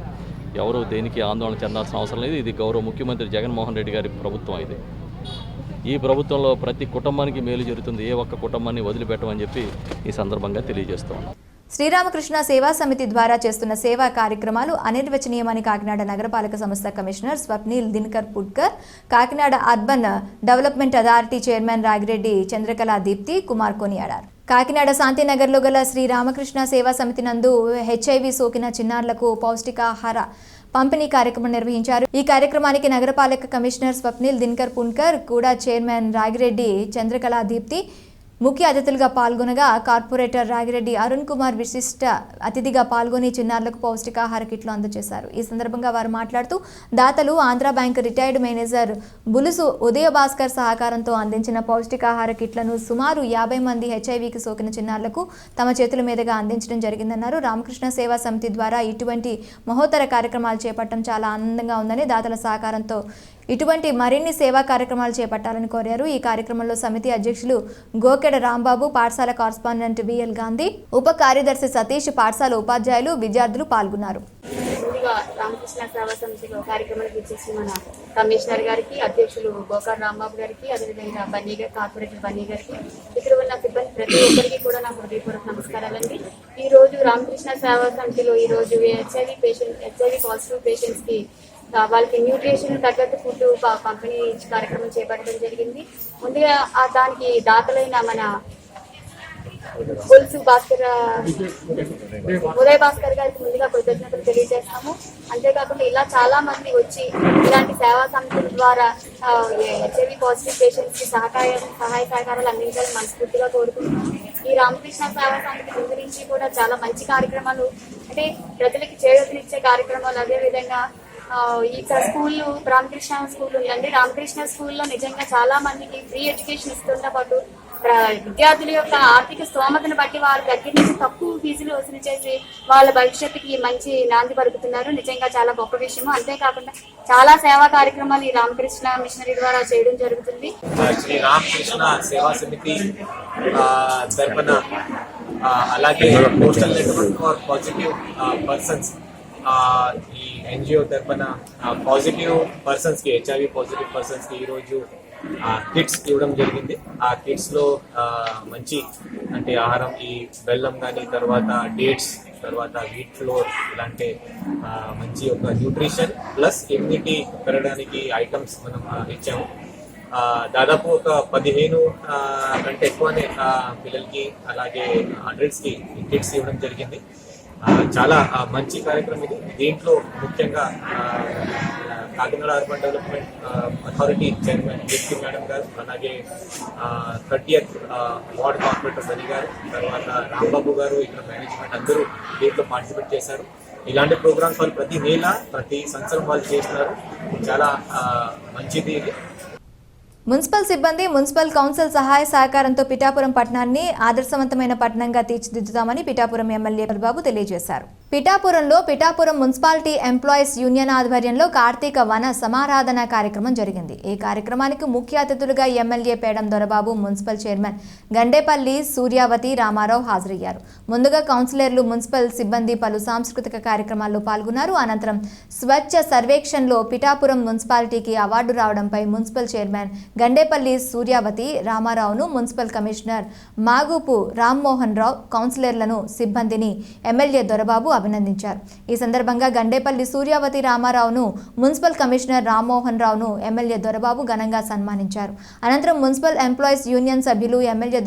ఎవరు దేనికి ఆందోళన చెందాల్సిన అవసరం లేదు. ఇది గౌరవ ముఖ్యమంత్రి జగన్మోహన్ రెడ్డి గారి ప్రభుత్వం. ఇది ఈ ప్రభుత్వంలో ప్రతి కుటుంబానికి మేలు జరుగుతుంది. ఏ ఒక్క కుటుంబాన్ని వదిలిపెట్టమని చెప్పి ఈ సందర్భంగా తెలియజేస్తూ ఉన్నాం. శ్రీరామకృష్ణ సేవా సమితి ద్వారా చేస్తున్న సేవా కార్యక్రమాలు అనిర్వచనీయమని కాకినాడ నగరపాలక సంస్థ commissioner Swapnil Dinakar Pudkar, Kakinada urban development authority chairman Ragireddy Chandrakala Deepti Kumar కొనియాడారు. కాకినాడ శాంతినగర్లో గల శ్రీరామకృష్ణ సేవా సమితి నందు హెచ్ఐవి సోకిన చిన్నారులకు పౌష్టికాహార పంపిణీ కార్యక్రమం నిర్వహించారు. ఈ కార్యక్రమానికి నగరపాలక కమిషనర్ స్వప్నిల్ దినకర్ పుడ్కర్, కూడా చైర్మన్ రాగిరెడ్డి చంద్రకళ దీప్తి ముఖ్య అతిథులుగా పాల్గొనగా, కార్పొరేటర్ రాగిరెడ్డి అరుణ్ కుమార్ విశిష్ట అతిథిగా పాల్గొని చిన్నారులకు పౌష్టికాహార కిట్లు అందజేశారు. ఈ సందర్భంగా వారు మాట్లాడుతూ, దాతలు Andhra bank retired manager Bulusu Udaya Bhaskar సహకారంతో అందించిన పౌష్టికాహార కిట్లను సుమారు 50 మంది హెచ్ఐవికి సోకిన చిన్నారులకు తమ చేతుల మీదుగా అందించడం జరిగిందన్నారు. రామకృష్ణ సేవా సమితి ద్వారా ఇటువంటి మహోత్తర కార్యక్రమాలు చేపట్టడం చాలా ఆనందంగా ఉందని, దాతల సహకారంతో ఇటువంటి మరిన్ని సేవా కార్యక్రమాలు చేపట్టాలని కోరారు. ఈ కార్యక్రమంలో సమితి అధ్యక్షులు గోకెడ రాంబాబు, పాఠశాల కరస్పాండెంట్ బిఎల్ గాంధీ, ఉప కార్యదర్శి సతీష్, పాఠశాల ఉపాధ్యాయులు, విద్యార్థులు పాల్గొన్నారు. ముందుగా రామకృష్ణ సేవా సమితిలో కార్యక్రమానికి వచ్చేసి మన కమిషనర్ గారికి, అధ్యక్షులు గోకర్ రాంబాబు గారికి, అదేవిధంగా బన్నీ గారు, కార్పొరేటర్ బన్నీ గారికి, ఇక్కడ ఉన్న సిబ్బంది ప్రతి ఒక్కరికి కూడా నా హృదయపూర్వక నమస్కారాలండి. ఈ రోజు రామకృష్ణ సేవా సమితిలో ఈ రోజు హెచ్ఐవి పాజిటివ్ పేషెంట్స్ కి వాళ్ళకి న్యూట్రిషన్ తగ్గట్టు ఫుడ్ పంపిణీ కార్యక్రమం చేపట్టడం జరిగింది. ముందుగా దానికి దాతలైన మన బులుసు భాస్కర్, ఉదయ భాస్కర్ గారికి ముందుగా కృతజ్ఞతలు తెలియజేస్తాము. అంతేకాకుండా ఇలా చాలా మంది వచ్చి ఇలాంటి సేవా సంస్థల ద్వారా హెచ్ఐవి పాజిటివ్ పేషెంట్స్ కి సహాయ సహకారాలు అందించాలని మనస్ఫూర్తిగా కోరుకుంటున్నాము. ఈ రామకృష్ణ సేవా సమితి ముందు నుంచి కూడా చాలా మంచి కార్యక్రమాలు, అంటే ప్రజలకి చేయూతనిచ్చే కార్యక్రమాలు, అదేవిధంగా ఇక్కడ స్కూళ్ళు రామకృష్ణ స్కూల్ ఉందండి. రామకృష్ణ స్కూల్లో నిజంగా చాలా మందికి ఫ్రీ ఎడ్యుకేషన్ ఇస్తున్న పాటు విద్యార్థుల యొక్క ఆర్థిక స్తోమతను బట్టి వాళ్ళ దగ్గర నుంచి తక్కువ ఫీజులు వసూలు చేసి వాళ్ళ భవిష్యత్తుకి మంచి నాంది పలుకుతున్నారు. నిజంగా చాలా గొప్ప విషయము. అంతేకాకుండా చాలా సేవా కార్యక్రమాలు ఈ రామకృష్ణ మిషనరీ ద్వారా చేయడం జరుగుతుంది. శ్రీ రామకృష్ణ సేవా సమితి తరపున, అలాగే postal network for positive persons, ఈ ఎన్జిఓ తరపున పాజిటివ్ పర్సన్స్ కి, హెచ్ఐవి పాజిటివ్ పర్సన్స్ కి ఈరోజు కిట్స్ ఇవ్వడం జరిగింది. ఆ కిట్స్ లో మంచి అంటే ఆహారం, ఈ బెల్లం కానీ, తర్వాత డేట్స్, తర్వాత వీట్ ఫ్లోర్, ఇలాంటి మంచి ఒక న్యూట్రిషన్ ప్లస్ ఇమ్యూనిటీ పెరగడానికి ఐటమ్స్ మనం ఇచ్చాము. దాదాపు ఒక 15 కంటే ఎక్కువనే పిల్లలకి అలాగే అడల్ట్స్కి కిట్స్ ఇవ్వడం జరిగింది. చాలా మంచి కార్యక్రమం ఇది. దీంట్లో ముఖ్యంగా Kakinada urban development authority chairman జెస్పీ మేడం గారు, అలాగే 30th వార్డ్ కార్పొరేటర్ రవి గారు, తర్వాత రాంబాబు గారు, ఇక్కడ మేనేజ్మెంట్ అందరూ దీంట్లో పార్టిసిపేట్ చేశారు. ఇలాంటి ప్రోగ్రామ్స్ వాళ్ళు ప్రతి నెల ప్రతి సంవత్సరం వాళ్ళు చేస్తున్నారు. చాలా మంచిది ఇది. మున్సిపల్ సిబ్బంది మున్సిపల్ కౌన్సిల్ సహాయ సహకారంతో పిఠాపురం పట్టణాన్ని ఆదర్శవంతమైన పట్టణంగా తీర్చిదిద్దుతామని పిఠాపురం ఎమ్మెల్యే బాబు తెలియజేశారు. పిఠాపురంలో పిఠాపురం మున్సిపాలిటీ ఎంప్లాయీస్ యూనియన్ ఆధ్వర్యంలో కార్తీక వన సమారాధన కార్యక్రమం జరిగింది. ఈ కార్యక్రమానికి ముఖ్య అతిథులుగా MLA పేడం Dorababu, municipal chairman Gandepalli Suryavathi Ramarao హాజరయ్యారు. ముందుగా కౌన్సిలర్లు, మున్సిపల్ సిబ్బంది పలు సాంస్కృతిక కార్యక్రమాల్లో పాల్గొన్నారు. అనంతరం స్వచ్ఛ సర్వేక్షణలో పిఠాపురం మున్సిపాలిటీకి అవార్డు రావడంపై మున్సిపల్ చైర్మన్ గండేపల్లి సూర్యావతి రామారావును, మున్సిపల్ కమిషనర్ మాగుపు రామ్మోహన్ రావు, కౌన్సిలర్లను, సిబ్బందిని ఎమ్మెల్యే దొరబాబు అభినందించారు. ఈ సందర్భంగా గండేపల్లి సూర్యావతి రామారావును, మున్సిపల్ కమిషనర్ రామ్మోహన్ రావును ఎమ్మెల్యే దొరబాబు ఘనంగా సన్మానించారు. అనంతరం మున్సిపల్ ఎంప్లాయీస్ యూనియన్ సభ్యులు ఎమ్మెల్యే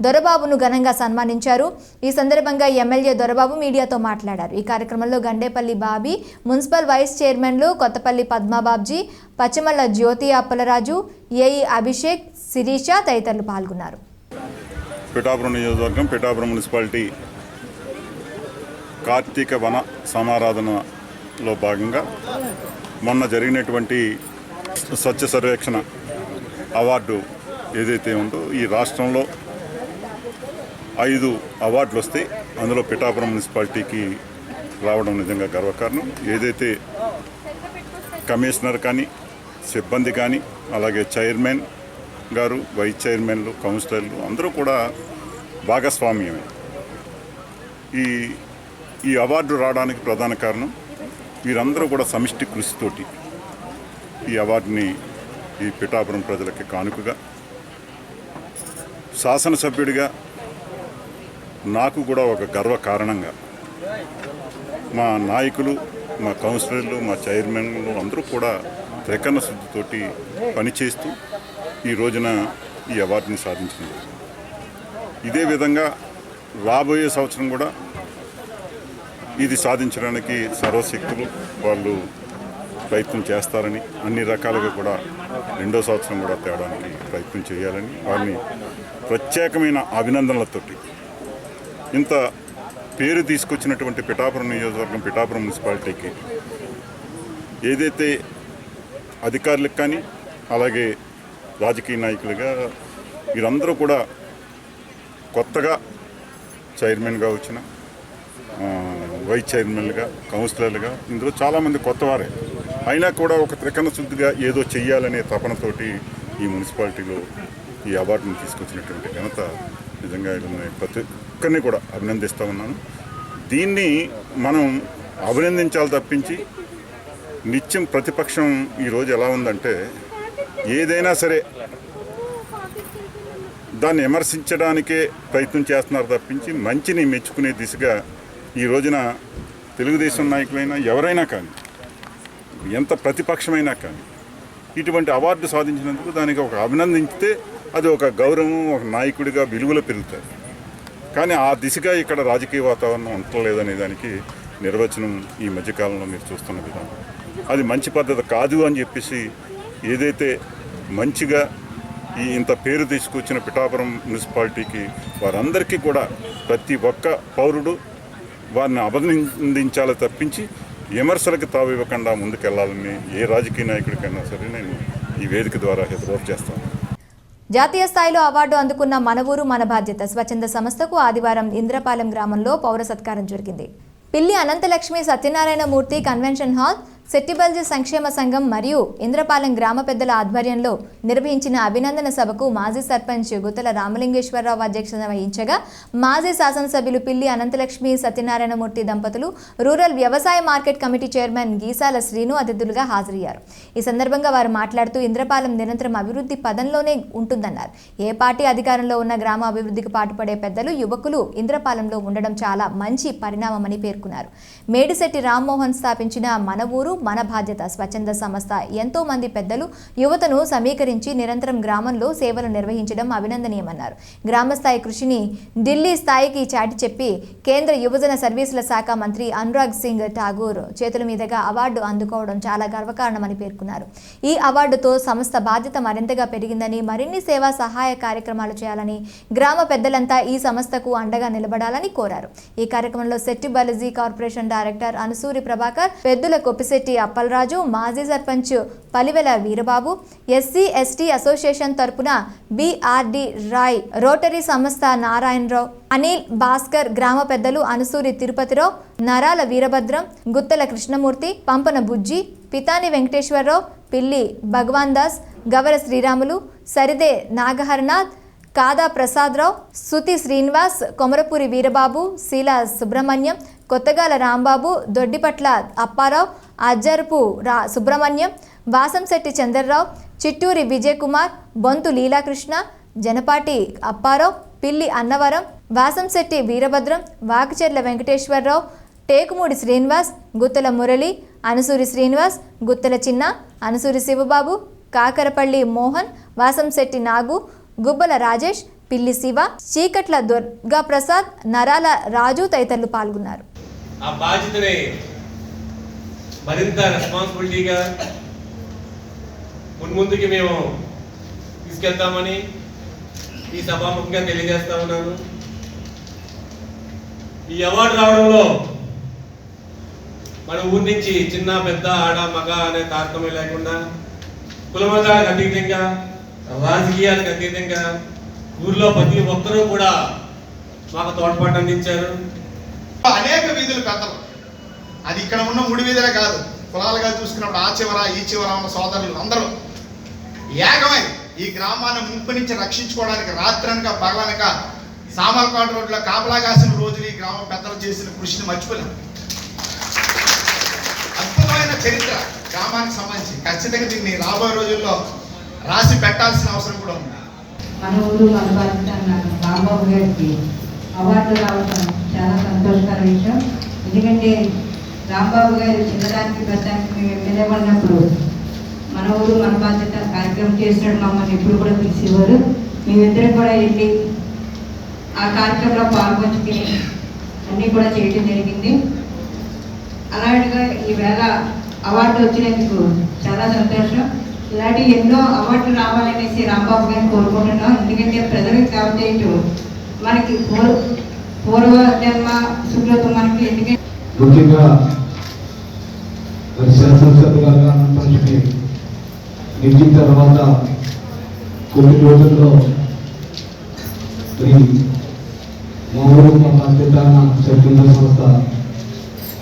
దొరబాబును ఘనంగా సన్మానించారు. ఈ సందర్భంగా ఎమ్మెల్యే దొరబాబు మీడియాతో మాట్లాడారు. ఈ కార్యక్రమంలో గండేపల్లి బాబీ, మున్సిపల్ వైస్ చైర్మన్లు కొత్తపల్లి పద్మాబాబ్జీ, పచ్చమల్ల జ్యోతి అప్పలరాజు, ఏఈ అభిషేక్, శిరీష తదితరులు పాల్గొన్నారు. పిఠాపురం నియోజకవర్గం పిఠాపురం మున్సిపాలిటీ కార్తీక వన సమారాధనలో భాగంగా మొన్న జరిగినటువంటి స్వచ్ఛ సర్వేక్షణ అవార్డు ఏదైతే ఉందో, ఈ రాష్ట్రంలో 5 అవార్డులు వస్తాయి. అందులో పిఠాపురం మున్సిపాలిటీకి రావడం నిజంగా గర్వకారణం. ఏదైతే కమిషనర్ కానీ, సిబ్బంది కానీ, అలాగే చైర్మన్ గారు, వైస్ చైర్మన్లు, కౌన్సిలర్లు అందరూ కూడా భాగస్వామ్యమే. ఈ అవార్డు రావడానికి ప్రధాన కారణం వీరందరూ కూడా సమిష్టి కృషితోటి ఈ అవార్డుని ఈ పిఠాపురం ప్రజలకి కానుకగా, శాసనసభ్యుడిగా నాకు కూడా ఒక గర్వ కారణంగా మా నాయకులు, మా కౌన్సిలర్లు, మా చైర్మన్లు అందరూ కూడా త్రికరణ శుద్ధితోటి పనిచేస్తూ ఈ రోజున ఈ అవార్డుని సాధించింది. ఇదే విధంగా రాబోయే సంవత్సరం కూడా ఇది సాధించడానికి సర్వశక్తులు వాళ్ళు ప్రయత్నం చేస్తారని, అన్ని రకాలుగా కూడా 2వ సంవత్సరం కూడా తేవడానికి ప్రయత్నం చేయాలని వారిని ప్రత్యేకమైన అభినందనలతోటి ఇంత పేరు తీసుకొచ్చినటువంటి పిఠాపురం నియోజకవర్గం పిఠాపురం మున్సిపాలిటీకి ఏదైతే అధికారులకు కానీ అలాగే రాజకీయ నాయకులుగా వీరందరూ కూడా కొత్తగా చైర్మన్గా వచ్చిన వైస్ చైర్మన్లుగా, కౌన్సిలర్లుగా ఇందులో చాలామంది కొత్తవారే అయినా కూడా ఒక త్రికరణ శుద్ధిగా ఏదో చెయ్యాలనే తపనతోటి ఈ మున్సిపాలిటీలో ఈ అవార్డును తీసుకొచ్చినటువంటి ఘనత నిజంగా ప్రతి ఒక్కరిని కూడా అభినందిస్తూ ఉన్నాను. దీన్ని మనం అభినందించాలి తప్పించి నిత్యం ప్రతిపక్షం ఈరోజు ఎలా ఉందంటే ఏదైనా సరే దాన్ని విమర్శించడానికే ప్రయత్నం చేస్తున్నారు తప్పించి మంచిని మెచ్చుకునే దిశగా ఈ రోజున తెలుగుదేశం నాయకులైనా ఎవరైనా కానీ, ఎంత ప్రతిపక్షమైనా కానీ ఇటువంటి అవార్డు సాధించినందుకు దానికి ఒక అభినందించితే అది ఒక గౌరవం, ఒక నాయకుడిగా విలువలు పెరుగుతాయి. కానీ ఆ దిశగా ఇక్కడ రాజకీయ వాతావరణం ఉండలేదనే దానికి నిర్వచనం ఈ మధ్యకాలంలో మీరు చూస్తున్న విధానం. అది మంచి పద్ధతి కాదు అని చెప్పేసి ఏదైతే మంచిగా ఇంత పేరు తీసుకొచ్చిన పిఠాపురం మున్సిపాలిటీకి వారందరికీ కూడా ప్రతి ఒక్క పౌరుడు వారిని అభినందించాలి తప్పించి విమర్శలకు తావివ్వకుండా ముందుకెళ్లాలని ఏ రాజకీయ నాయకుడికైనా సరే నేను ఈ వేదిక ద్వారా హితబోధ చేస్తాను. జాతీయ స్థాయిలో అవార్డు అందుకున్న మన ఊరు మన బాధ్యత స్వచ్ఛంద సంస్థకు ఆదివారం ఇంద్రపాలెం గ్రామంలో పౌర సత్కారం జరిగింది. పిల్లి అనంతలక్ష్మి సత్యనారాయణ మూర్తి కన్వెన్షన్ హాల్, సెట్టిబల్జీ సంక్షేమ సంఘం మరియు ఇంద్రపాలెం గ్రామ పెద్దల ఆధ్వర్యంలో నిర్వహించిన అభినందన సభకు మాజీ సర్పంచ్ గుత్తల రామలింగేశ్వరరావు అధ్యక్షత వహించగా మాజీ శాసనసభ్యులు పిల్లి అనంతలక్ష్మి సత్యనారాయణమూర్తి దంపతులు, రూరల్ వ్యవసాయ market committee chairman Geesala Srinu అతిథులుగా హాజరయ్యారు. ఈ సందర్భంగా వారు మాట్లాడుతూ ఇంద్రపాలెం నిరంతరం అభివృద్ధి పదంలోనే ఉంటుందన్నారు. ఏ పార్టీ అధికారంలో ఉన్న గ్రామ అభివృద్ధికి పాటుపడే పెద్దలు, యువకులు ఇంద్రపాలెంలో ఉండడం చాలా మంచి పరిణామమని పేర్కొన్నారు. మేడిశెట్టి రామ్మోహన్ స్థాపించిన మన ఊరు మన బాధ్యత స్వచ్ఛంద సంస్థ ఎంతో మంది పెద్దలు యువతను సమీకరించి నిరంతరం గ్రామంలో సేవలు నిర్వహించడం అభినందనీయమన్నారు. గ్రామస్థాయి కృషిని ఢిల్లీ స్థాయికి చాటి చెప్పి కేంద్ర యువజన సర్వీసుల శాఖ మంత్రి అనురాగ్ సింగ్ ఠాగూర్ చేతుల మీదుగా అవార్డు అందుకోవడం చాలా గర్వకారణమని పేర్కొన్నారు. ఈ అవార్డుతో సంస్థ బాధ్యత మరింతగా పెరిగిందని, మరిన్ని సేవా సహాయ కార్యక్రమాలు చేయాలని, గ్రామ పెద్దలంతా ఈ సంస్థకు అండగా నిలబడాలని కోరారు. ఈ కార్యక్రమంలో సెట్టి బాలాజీ కార్పొరేషన్ డైరెక్టర్ అనుసూరి ప్రభాకర్, పెద్దుల కొప్పిశెట్టి అప్పలరాజు, మాజీ sarpanch Palivela Veerababu, SC ST association తరపున బిఆర్డి రాయ్, రోటరీ సంస్థ నారాయణరావు, అనిల్ భాస్కర్, గ్రామ పెద్దలు అనుసూరి తిరుపతిరావు, నరాల వీరభద్రం, గుత్తల కృష్ణమూర్తి, పంపన బుజ్జి, పితాని వెంకటేశ్వరరావు, పిల్లి భగవాన్ దాస్, గవర శ్రీరాములు, సరిదే నాగహరనాథ్, కాదా ప్రసాదరావు, సుతి శ్రీనివాస్, కొమరపూరి వీరబాబు, శీలా సుబ్రహ్మణ్యం, కొత్తగాల రాంబాబు, దొడ్డిపట్ల అప్పారావు, అజ్జరపు సుబ్రహ్మణ్యం, వాసంశెట్టి చంద్రరావు, చిట్టూరి విజయకుమార్, బొంతు లీలాకృష్ణ, జనపాటి అప్పారావు, పిల్లి అన్నవరం, వాసంశెట్టి వీరభద్రం, వాకచెర్ల వెంకటేశ్వరరావు, టేకుమూడి శ్రీనివాస్, గుత్తల మురళి, అనుసూరి శ్రీనివాస్, గుత్తల చిన్న, అనుసూరి శివబాబు, కాకరపల్లి మోహన్, వాసంశెట్టి నాగు, గుబ్బల రాజేష్, పిల్లి శివ, చీకట్ల దుర్గా ప్రసాద్, నరాల రాజు తదితరులు పాల్గొన్నారు. ఆ బాధ్యతని మరింత రెస్పాన్సిబిలిటీగా ముందుకి మేము తీసుకెళ్తామని ఈ సభాముఖంగా తెలియజేస్తా ఉన్నాను. ఈ అవార్డు రావడంలో మన ఊరి నుంచి చిన్న పెద్ద ఆడ మగ అనే తారతమ్యం లేకుండా, కులమతాలకు అతీతంగా, రాజకీయాలకు అతీతంగా ఊర్లో ప్రతి ఒక్కరూ కూడా మాకు తోడ్పాటు అందించారు. అనేక వీధులు పెద్దలు, అది ఇక్కడ ఉన్న 3 వీధులే కాదు, కులాలుగా చూసుకున్నప్పుడు ఆ చివర ఈ చివర ఉన్న సోదరులు అందరూ ఏకమై ఈ గ్రామాన్ని ముంపు నుంచి రక్షించుకోవడానికి రాత్రనక పగలనక సామర్లకోట రోడ్లో కాపలా కాసిన రోజులు ఈ గ్రామ పెద్దలు చేసిన కృషిని మర్చిపోలేము. అద్భుతమైన చరిత్ర గ్రామానికి సంబంధించి. ఖచ్చితంగా దీన్ని రాబోయే రోజుల్లో రాసి పెట్టాల్సిన అవసరం కూడా ఉంది. మన ఊరు మన బాధ్యత అన్నారు రాంబాబు గారికి అవార్డు రావడం చాలా సంతోషకర విషయం. ఎందుకంటే రాంబాబు గారు చిన్నదానికి పెద్దానికి మేము ఎమ్మెల్యే ఉన్నప్పుడు మన ఊరు మన బాధ్యత కార్యక్రమం చేసినట్టు మమ్మల్ని ఎప్పుడు కూడా పిలిచేవారు. మేమిద్దరం కూడా వెళ్ళి ఆ కార్యక్రమంలో పాల్గొంచుకుని అన్నీ కూడా చేయడం జరిగింది. అలాంటిగా ఈవేళ అవార్డు వచ్చినందుకు చాలా సంతోషం. ఇలాంటి ఎన్నో అవార్డులు రావాలనేసి రాంబాబు గారిని కోరుకుంటున్నాం. ఎందుకంటే ప్రజలకు సేవ చేయటం మనకి పూర్వ జన్మ సుకృతం మనకి. ఎందుకంటే ముఖ్యంగా శాసనసభ్యులుగా అనంతరానికి నెగ్గిన తర్వాత కొన్ని రోజుల్లో మా ఊరు మా బాధ్యత స్వచ్ఛంద సంస్థ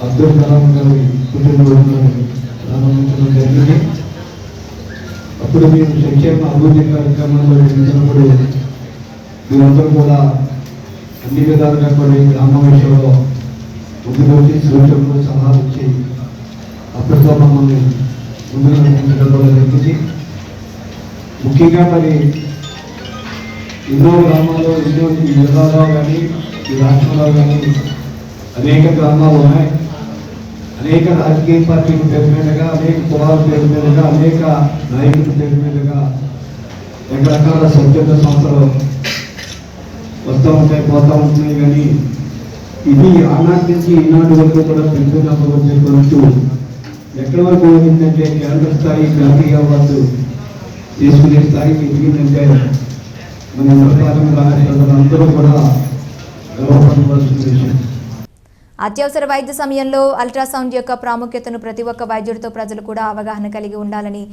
అబ్దుల్ కలాం గారి పుట్టినరోజులను ప్రారంభించడం జరిగింది. అప్పుడు మేము సంక్షేమ అభివృద్ధి కార్యక్రమంలో నిర్మించినప్పుడు మీరందరూ కూడా అన్ని విధాలుగా కూడా ఈ గ్రామ విషయంలో ముందుకొచ్చి సూచనలు సలహాలు ఇచ్చి అప్పటితో మమ్మల్ని ముందుకు నడిపించడం కూడా జరిగింది. ముఖ్యంగా మరి ఎన్నో గ్రామాల్లో ఎన్నో ఈ జిల్లాలో కానీ ఈ రాష్ట్రంలో కానీ అనేక గ్రామాలు ఉన్నాయి. అనేక రాజకీయ పార్టీల పేరు మీదుగా, అనేక కులాల పేరు మీదుగా, అనేక నాయకుల పేరు మీదుగా రకరకాల స్వచ్ఛంద సంస్థలు వస్తూ ఉంటాయి, పోతూ ఉంటున్నాయి. కానీ ఇది ఆనాటి నుంచి ఈనాటి వరకు కూడా పెరుగుతూ ఎక్కడి వరకు పోయిందంటే కేంద్ర స్థాయి జాతీయ అవార్డు తీసుకునే స్థాయికి ఎదిగిందంటే మన అందరూ కూడా గర్వపడవలసిన విషయం. అత్యవసర వైద్య సమయంలో అల్ట్రాసౌండ్ యొక్క ప్రాముఖ్యతను ప్రతి ఒక్క వైద్యుడితో ప్రజలు కూడా అవగాహన కలిగి ఉండాలని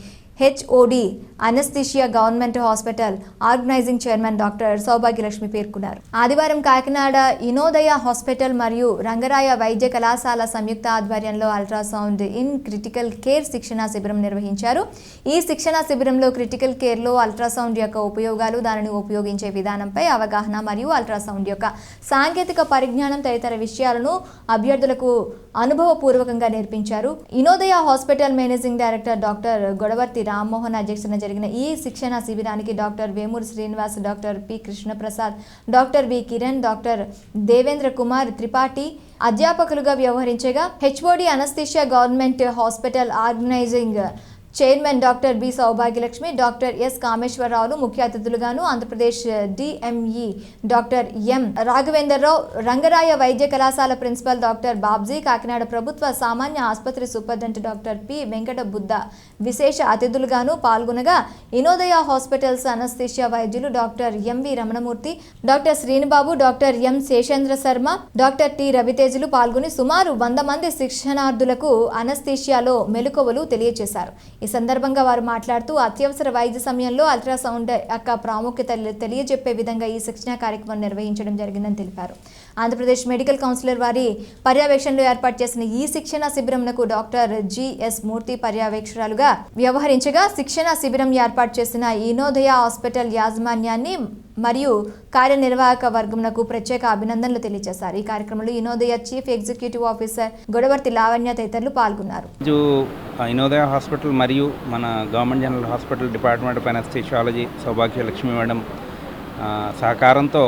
HOD anaesthesia government hospital organising chairman doctor Soubhagyalakshmi పేర్కొన్నారు. ఆదివారం కాకినాడ ఇనోదయ హాస్పిటల్ మరియు రంగరాయ వైద్య కళాశాల సంయుక్త ఆధ్వర్యంలో అల్ట్రాసౌండ్ ఇన్ క్రిటికల్ కేర్ శిక్షణా శిబిరం నిర్వహించారు. ఈ శిక్షణా శిబిరంలో క్రిటికల్ కేర్లో అల్ట్రాసౌండ్ యొక్క ఉపయోగాలు, దానిని ఉపయోగించే విధానంపై అవగాహన మరియు అల్ట్రాసౌండ్ యొక్క సాంకేతిక పరిజ్ఞానం తదితర విషయాలను అభ్యర్థులకు అనుభవపూర్వకంగా నేర్పించారు. Inodaya hospital managing director doctor Godavarthi Rammohan అధ్యక్షతన జరిగిన ఈ శిక్షణ శిబిరానికి doctor Vemuri Srinivas, doctor P Krishnaprasad, doctor V Kiran, doctor Devendra Kumar Tripathi అధ్యాపకులుగా వ్యవహరించగా HOD anaesthesia government hospital organising chairman doctor B Soubhagyalakshmi, doctor S కామేశ్వరరావులు ముఖ్య అతిథులుగాను, Andhra Pradesh DME doctor M Raghavendra Rao, Rangaraya వైద్య కళాశాల ప్రిన్సిపల్ డాక్టర్ బాబ్జీ, కాకినాడ ప్రభుత్వ సామాన్య ఆసుపత్రి superintendent doctor P Venkata Buddha విశేష అతిథులుగాను పాల్గొనగా ఇనోదయ హాస్పిటల్స్ అనస్థీషియా వైద్యులు doctor MV Ramanamurthy, doctor Srinibabu, doctor M Seshendra Sharma, doctor T రవితేజులు పాల్గొని సుమారు 100 మంది శిక్షణార్థులకు అనస్థీషియాలో మెలకువలు తెలియజేశారు. ఈ సందర్భంగా వారు మాట్లాడుతూ అత్యవసర వైద్య సమయంలో అల్ట్రాసౌండ్ యొక్క ప్రాముఖ్యత తెలియజెప్పే విధంగా ఈ శిక్షణ కార్యక్రమం నిర్వహించడం జరిగిందని తెలిపారు. ఆంధ్రప్రదేశ్ మెడికల్ కౌన్సిలర్ వారి పర్యవేక్షణలో ఏర్పాటు చేసిన ఈ శిక్షణ శిబిరంకు డాక్టర్ జిఎస్ మూర్తి పర్యవేక్షకురాలుగా వ్యవహరించగా శిక్షణ శిబిరం ఏర్పాటు చేసిన ఇనోదయ హాస్పిటల్ యాజమాన్యాన్ని మరియు కార్యనిర్వాహక వర్గంకు ప్రత్యేక అభినందనలు తెలియజేశారు. ఈ కార్యక్రమంలో Inodaya chief executive officer Godavarthi Lavanya తదితరులు పాల్గొన్నారు. ఇనోదయ హాస్పిటల్ మరియు మన government general hospital department of anaesthesiology Soubhagyalakshmi madam సహకారంతో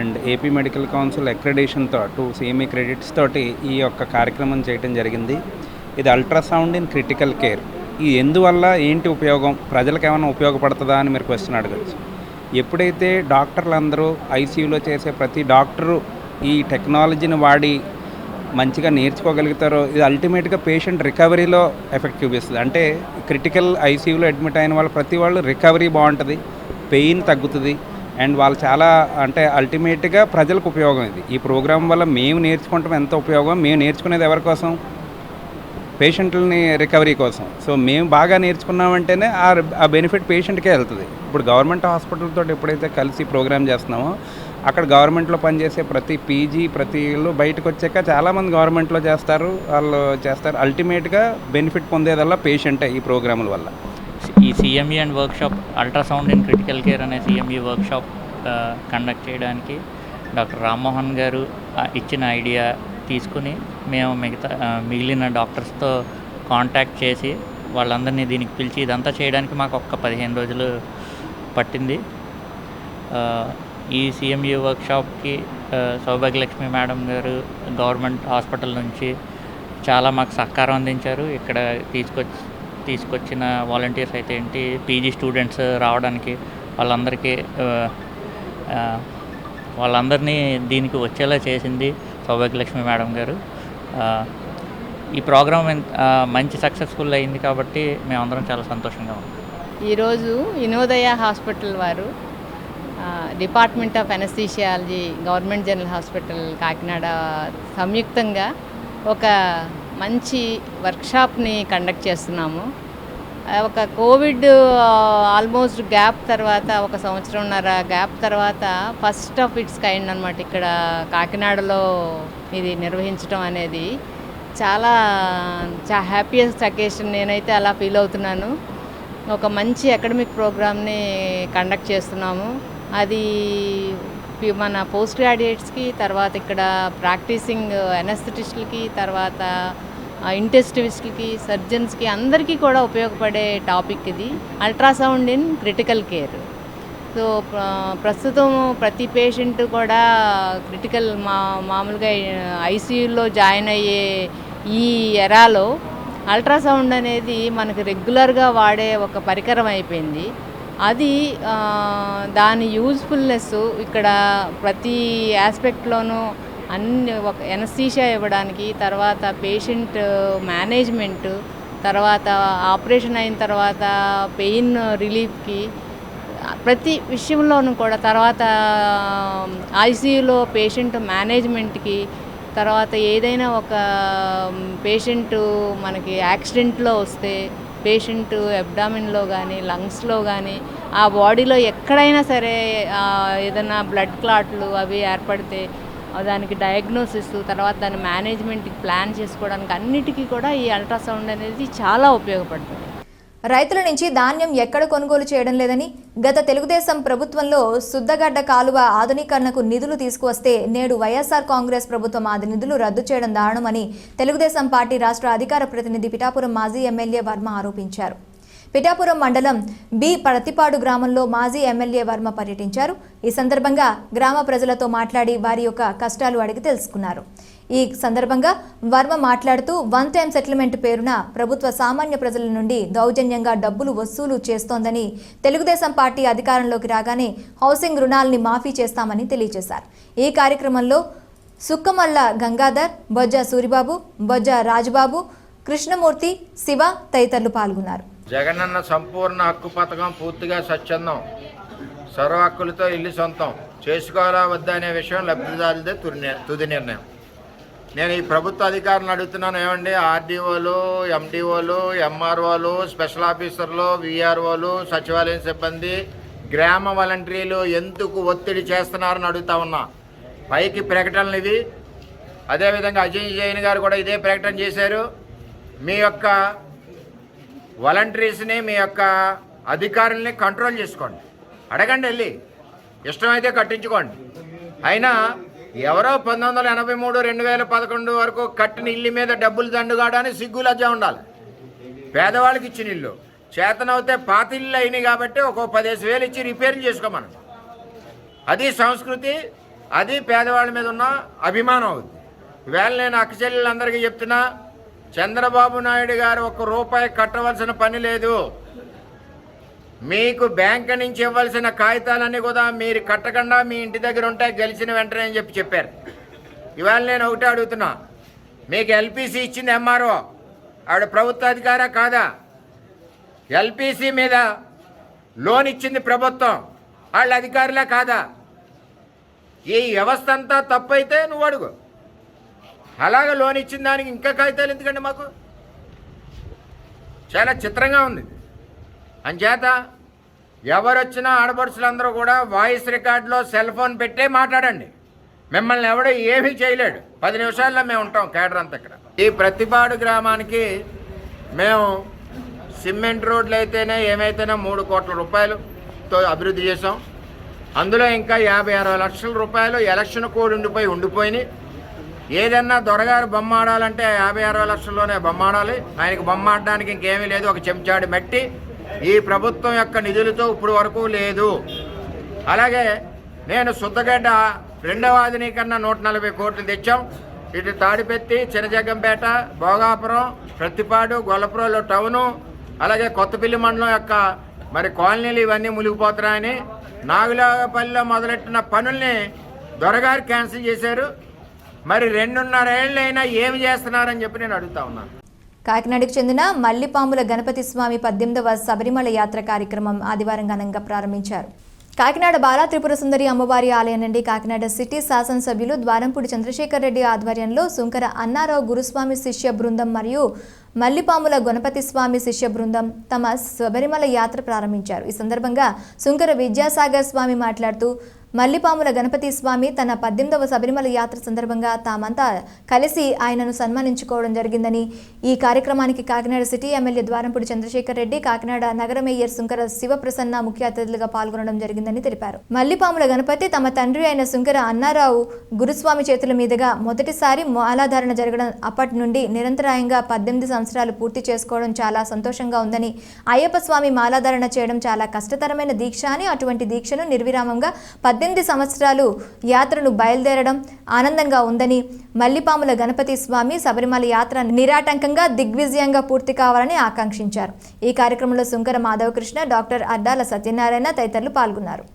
అండ్ ఏపీ మెడికల్ కౌన్సిల్ అక్రెడిటేషన్తో 2 CME క్రెడిట్స్ తోటి ఈ యొక్క కార్యక్రమం చేయడం జరిగింది. ఇది అల్ట్రాసౌండ్ ఇన్ క్రిటికల్ కేర్. ఇది ఎందువల్ల ఏంటి ఉపయోగం, ప్రజలకు ఏమైనా ఉపయోగపడుతుందా అని మీరు క్వశ్చన్ అడగచ్చు. ఎప్పుడైతే డాక్టర్లు అందరూ ఐసీయూలో చేసే ప్రతి డాక్టరు ఈ టెక్నాలజీని వాడి మంచిగా నేర్చుకోగలుగుతారో ఇది అల్టిమేట్గా పేషెంట్ రికవరీలో ఎఫెక్ట్ చూపిస్తుంది. అంటే క్రిటికల్ ఐసీయూలో అడ్మిట్ అయిన వాళ్ళు ప్రతి వాళ్ళు రికవరీ బాగుంటుంది, పెయిన్ తగ్గుతుంది అండ్ వాళ్ళు చాలా అంటే అల్టిమేట్గా ప్రజలకు ఉపయోగం. ఇది ఈ ప్రోగ్రాం వల్ల మేము నేర్చుకుంటాం ఎంత ఉపయోగం. మేము నేర్చుకునేది ఎవరి కోసం, పేషెంట్లని రికవరీ కోసం. సో మేము బాగా నేర్చుకున్నామంటేనే ఆ బెనిఫిట్ పేషెంట్కే వెళ్తుంది. ఇప్పుడు గవర్నమెంట్ హాస్పిటల్తో ఎప్పుడైతే కలిసి ప్రోగ్రామ్ చేస్తున్నామో అక్కడ గవర్నమెంట్లో పనిచేసే ప్రతి పీజీ ప్రతి ఇళ్ళు బయటకు వచ్చాక చాలామంది గవర్నమెంట్లో చేస్తారు, వాళ్ళు చేస్తారు. అల్టిమేట్గా బెనిఫిట్ పొందేదల్లా పేషెంటే ఈ ప్రోగ్రాముల వల్ల. ఈ CME and workshop ultrasound in critical care అనే సిఎంఈ వర్క్షాప్ కండక్ట్ చేయడానికి డాక్టర్ రామ్మోహన్ గారు ఇచ్చిన ఐడియా తీసుకుని మేము మిగిలిన డాక్టర్స్తో కాంటాక్ట్ చేసి వాళ్ళందరినీ దీనికి పిలిచి ఇదంతా చేయడానికి మాకు ఒక్క 15 రోజులు పట్టింది. ఈ సిఎంఈ వర్క్షాప్కి సౌభాగ్యలక్ష్మి మేడం గారు గవర్నమెంట్ హాస్పిటల్ నుంచి చాలా మాకు సహకారం అందించారు. ఇక్కడ తీసుకొచ్చిన వాలంటీర్స్ అయితే ఏంటి, పీజీ స్టూడెంట్స్ రావడానికి వాళ్ళందరినీ దీనికి వచ్చేలా చేసింది సౌభాగ్యలక్ష్మి మేడం గారు. ఈ ప్రోగ్రాం మంచి సక్సెస్ఫుల్ అయింది కాబట్టి మేమందరం చాలా సంతోషంగా ఉన్నాం. ఈరోజు ఇనోదయ హాస్పిటల్ వారు department of anaesthesiology government general hospital Kakinada సంయుక్తంగా ఒక మంచి వర్క్షాప్ని కండక్ట్ చేస్తున్నాము. ఒక కోవిడ్ ఆల్మోస్ట్ గ్యాప్ తర్వాత, 1.5 సంవత్సరంన్నర గ్యాప్ తర్వాత ఫస్ట్ ఆఫ్ ఇట్స్ కైండ్ అనమాట ఇక్కడ కాకినాడలో ఇది నిర్వహించడం అనేది చాలా హ్యాపీయెస్ట్ అకేషన్. నేనైతే అలా ఫీల్ అవుతున్నాను. ఒక మంచి అకాడమిక్ ప్రోగ్రామ్ని కండక్ట్ చేస్తున్నాము. అది మన పోస్ట్ గ్రాడ్యుయేట్స్కి, తర్వాత ఇక్కడ ప్రాక్టీసింగ్ అనస్థెటిస్టులకి, తర్వాత ఇంటెస్టివిస్ట్లకి, సర్జన్స్కి అందరికీ కూడా ఉపయోగపడే టాపిక్ ఇది, ultrasound in critical care. So ప్రస్తుతం ప్రతి పేషెంట్ కూడా క్రిటికల్ మామూలుగా ఐసీయూలో జాయిన్ అయ్యే ఈ ఎరాలో అల్ట్రాసౌండ్ అనేది మనకు రెగ్యులర్గా వాడే ఒక పరికరం అయిపోయింది. అది దాని యూజ్ఫుల్నెస్ ఇక్కడ ప్రతి ఆస్పెక్ట్లోనూ అన్ని ఒక ఎనస్థీషియా ఇవ్వడానికి, తర్వాత పేషెంట్ మేనేజ్మెంట్, తర్వాత ఆపరేషన్ అయిన తర్వాత పెయిన్ రిలీఫ్కి, ప్రతి విషయంలోనూ కూడా, తర్వాత ఐసీయూలో పేషెంట్ మేనేజ్మెంట్కి, తర్వాత ఏదైనా ఒక పేషెంటు మనకి యాక్సిడెంట్లో వస్తే పేషెంట్ అబ్డామిన్లో కానీ లంగ్స్లో కానీ ఆ బాడీలో ఎక్కడైనా సరే ఏదైనా బ్లడ్ క్లాట్లు అవి ఏర్పడితే దానికి డయాగ్నోసిస్, తర్వాత దాని మేనేజ్మెంట్కి ప్లాన్ చేసుకోవడానికి అన్నిటికీ కూడా ఈ అల్ట్రాసౌండ్ అనేది చాలా ఉపయోగపడుతుంది. రైతుల నుంచి ధాన్యం ఎక్కడ కొనుగోలు చేయడం లేదని, గత తెలుగుదేశం ప్రభుత్వంలో సుద్దగడ్డ కాలువ ఆధునీకరణకు నిధులు తీసుకువస్తే నేడు వైఎస్ఆర్ కాంగ్రెస్ ప్రభుత్వం ఆ నిధులు రద్దు చేయడం దారుణమని తెలుగుదేశం పార్టీ రాష్ట్ర అధికార ప్రతినిధి పిఠాపురం మాజీ ఎమ్మెల్యే వర్మ ఆరోపించారు. పిఠాపురం మండలం బి ప్రతిపాడు గ్రామంలో మాజీ ఎమ్మెల్యే వర్మ పర్యటించారు. ఈ సందర్భంగా గ్రామ ప్రజలతో మాట్లాడి వారి యొక్క కష్టాలు అడిగి తెలుసుకున్నారు. ఈ సందర్భంగా వర్మ మాట్లాడుతూ వన్ టైం సెటిల్మెంట్ పేరున ప్రభుత్వ సామాన్య ప్రజల నుండి దౌర్జన్యంగా డబ్బులు వసూలు చేస్తోందని, తెలుగుదేశం పార్టీ అధికారంలోకి రాగానే హౌసింగ్ రుణాలని మాఫీ చేస్తామని తెలియజేశారు. ఈ కార్యక్రమంలో సుక్కమల్ల గంగాధర్, బొజ్జ సూరిబాబు, బొజ్జ రాజుబాబు, కృష్ణమూర్తి, శివ తదితరులు పాల్గొన్నారు. జగనన్న సంపూర్ణ హక్కు పథకం పూర్తిగా స్వచ్ఛందం, సర్వ హక్కులతో ఇల్లు సొంతం, చేసుకోవాలా వద్దా అనే విషయం లబ్ధిదారులదే తుది నిర్ణయం. నేను ఈ ప్రభుత్వ అధికారులను అడుగుతున్నాను, ఏమండి ఆర్డీఓలు, ఎండిఓలు, ఎంఆర్ఓలు, స్పెషల్ ఆఫీసర్లు, విఆర్ఓలు, సచివాలయం సిబ్బంది, గ్రామ వాలంటీర్లు ఎందుకు ఒత్తిడి చేస్తున్నారని అడుగుతా ఉన్నా. పైకి ప్రకటనలు ఇవి. అదేవిధంగా అజయ్ జైన్ గారు కూడా ఇదే ప్రకటన చేశారు. మీ యొక్క వాలంటీర్స్ని, మీ యొక్క అధికారుల్ని కంట్రోల్ చేసుకోండి, అడగండి, వెళ్ళి ఇష్టమైతే కట్టించుకోండి. అయినా ఎవరో 1983, 2011 వరకు కట్టిన ఇల్లు మీద డబ్బులు దండుగాడని సిగ్గులజ్జా ఉండాలి. పేదవాళ్ళకి ఇచ్చిన ఇల్లు చేతనవుతే పాత ఇల్లు అయినాయి కాబట్టి ఒక 15,000 ఇచ్చి రిపేర్ చేసుకోమని. అది సంస్కృతి, అది పేదవాళ్ళ మీద ఉన్న అభిమానం అవుతుంది. ఈవేళ నేను అక్కచెల్లెళ్ళందరికీ చెప్తున్నా, చంద్రబాబు నాయుడు గారు ₹1 కట్టవలసిన పని లేదు. మీకు బ్యాంకు నుంచి ఇవ్వాల్సిన కాగితాలన్నీ కూడా మీరు కట్టకుండా మీ ఇంటి దగ్గర ఉంటాయి గెలిచిన వెంటనే అని చెప్పారు. ఇవాళ నేను ఒకటే అడుగుతున్నా, మీకు ఎల్పిసి ఇచ్చింది ఎంఆర్ఓ, ఆవిడ ప్రభుత్వ అధికారా కాదా? ఎల్పిసి మీద లోన్ ఇచ్చింది ప్రభుత్వం, వాళ్ళ అధికారులే కాదా? ఈ వ్యవస్థ అంతా తప్పు అయితే నువ్వు అడుగు. అలాగే లోన్ ఇచ్చిన దానికి ఇంకా కాగితాలు ఎందుకండి? మాకు చాలా చిత్రంగా ఉంది. అంచేత ఎవరొచ్చినా ఆడపడుచులందరూ కూడా వాయిస్ రికార్డులో సెల్ ఫోన్ పెట్టే మాట్లాడండి. మిమ్మల్ని ఎవడో ఏమీ చేయలేడు. 10 నిమిషాల్లో మేము ఉంటాం కేడర్ అంతా ఇక్కడ. ఈ ప్రతిపాడు గ్రామానికి మేము సిమెంట్ రోడ్లు అయితేనే ఏమైతేనే 3 కోట్ల రూపాయలతో అభివృద్ధి చేసాం. అందులో ఇంకా 50-60 లక్షల రూపాయలు ఎలక్షన్ కోడ్ ఉండిపోయినాయి. ఏదన్నా దొరగారు బొమ్మ ఆడాలంటే 50-60 లక్షల్లోనే బొమ్మ ఆడాలి. ఆయనకి బొమ్మ ఆడడానికి ఇంకేమీ లేదు, ఒక చెంచాడు మట్టి ఈ ప్రభుత్వం యొక్క నిధులతో ఇప్పుడు వరకు లేదు. అలాగే నేను శుద్ధగడ్డ 2వ ఆధునీకరణ 140 కోట్లు తెచ్చాం. ఇటు తాడిపెత్తి, చినజగ్గంపేట, భోగాపురం, ప్రతిపాడు, గొల్లపురంలో టౌను, అలాగే కొత్తపల్లి మండలం యొక్క మరి కాలనీలు ఇవన్నీ మునిగిపోతున్నాయని నాగులపల్లిలో మొదలెట్టిన పనుల్ని దొరగారు క్యాన్సిల్ చేశారు. మరి 2.5 ఏళ్ళైనా ఏమి చేస్తున్నారని చెప్పి నేను అడుగుతా ఉన్నాను. కాకినాడకు చెందిన మల్లిపాముల గణపతి స్వామి 18వ శబరిమల యాత్ర కార్యక్రమం ఆదివారం ఘనంగా ప్రారంభించారు. కాకినాడ బాలా త్రిపుర సుందరి అమ్మవారి ఆలయం నుండి కాకినాడ సిటీ శాసనసభ్యులు ద్వారంపూడి చంద్రశేఖర్ రెడ్డి ఆధ్వర్యంలో సుంకర అన్నారావు గురుస్వామి శిష్య బృందం మరియు మల్లిపాముల గణపతి స్వామి శిష్య బృందం తమ శబరిమల యాత్ర ప్రారంభించారు. ఈ సందర్భంగా సుంకర విద్యాసాగర్ స్వామి మాట్లాడుతూ, మల్లిపాముల గణపతి స్వామి తన 18వ శబరిమల యాత్ర సందర్భంగా తామంతా కలిసి ఆయనను సన్మానించుకోవడం జరిగిందని, ఈ కార్యక్రమానికి కాకినాడ సిటీ ఎమ్మెల్యే ద్వారంపూడి చంద్రశేఖర్ రెడ్డి, కాకినాడ నగర మేయర్ సుంకర శివప్రసన్న ముఖ్య అతిథులుగా పాల్గొనడం జరిగిందని తెలిపారు. మల్లిపాముల గణపతి తమ తండ్రి అయిన సుంకర అన్నారావు గురుస్వామి చేతుల మీదుగా మొదటిసారి మాలాధారణ జరగడం, అప్పటి నుండి నిరంతరాయంగా 18 సంవత్సరాలు పూర్తి చేసుకోవడం చాలా సంతోషంగా ఉందని, అయ్యప్ప స్వామి మాలాధారణ చేయడం చాలా కష్టతరమైన దీక్ష అని, అటువంటి దీక్షను నిర్విరామంగా 18 సంవత్సరాలు యాత్రను బయలుదేరడం ఆనందంగా ఉందని, మల్లిపాముల గణపతి స్వామి శబరిమల యాత్ర నిరాటంకంగా దిగ్విజయంగా పూర్తి కావాలని ఆకాంక్షించారు. ఈ కార్యక్రమంలో సుంకర మాధవకృష్ణ, డాక్టర్ అడ్డాల సత్యనారాయణ తదితరులు పాల్గొన్నారు.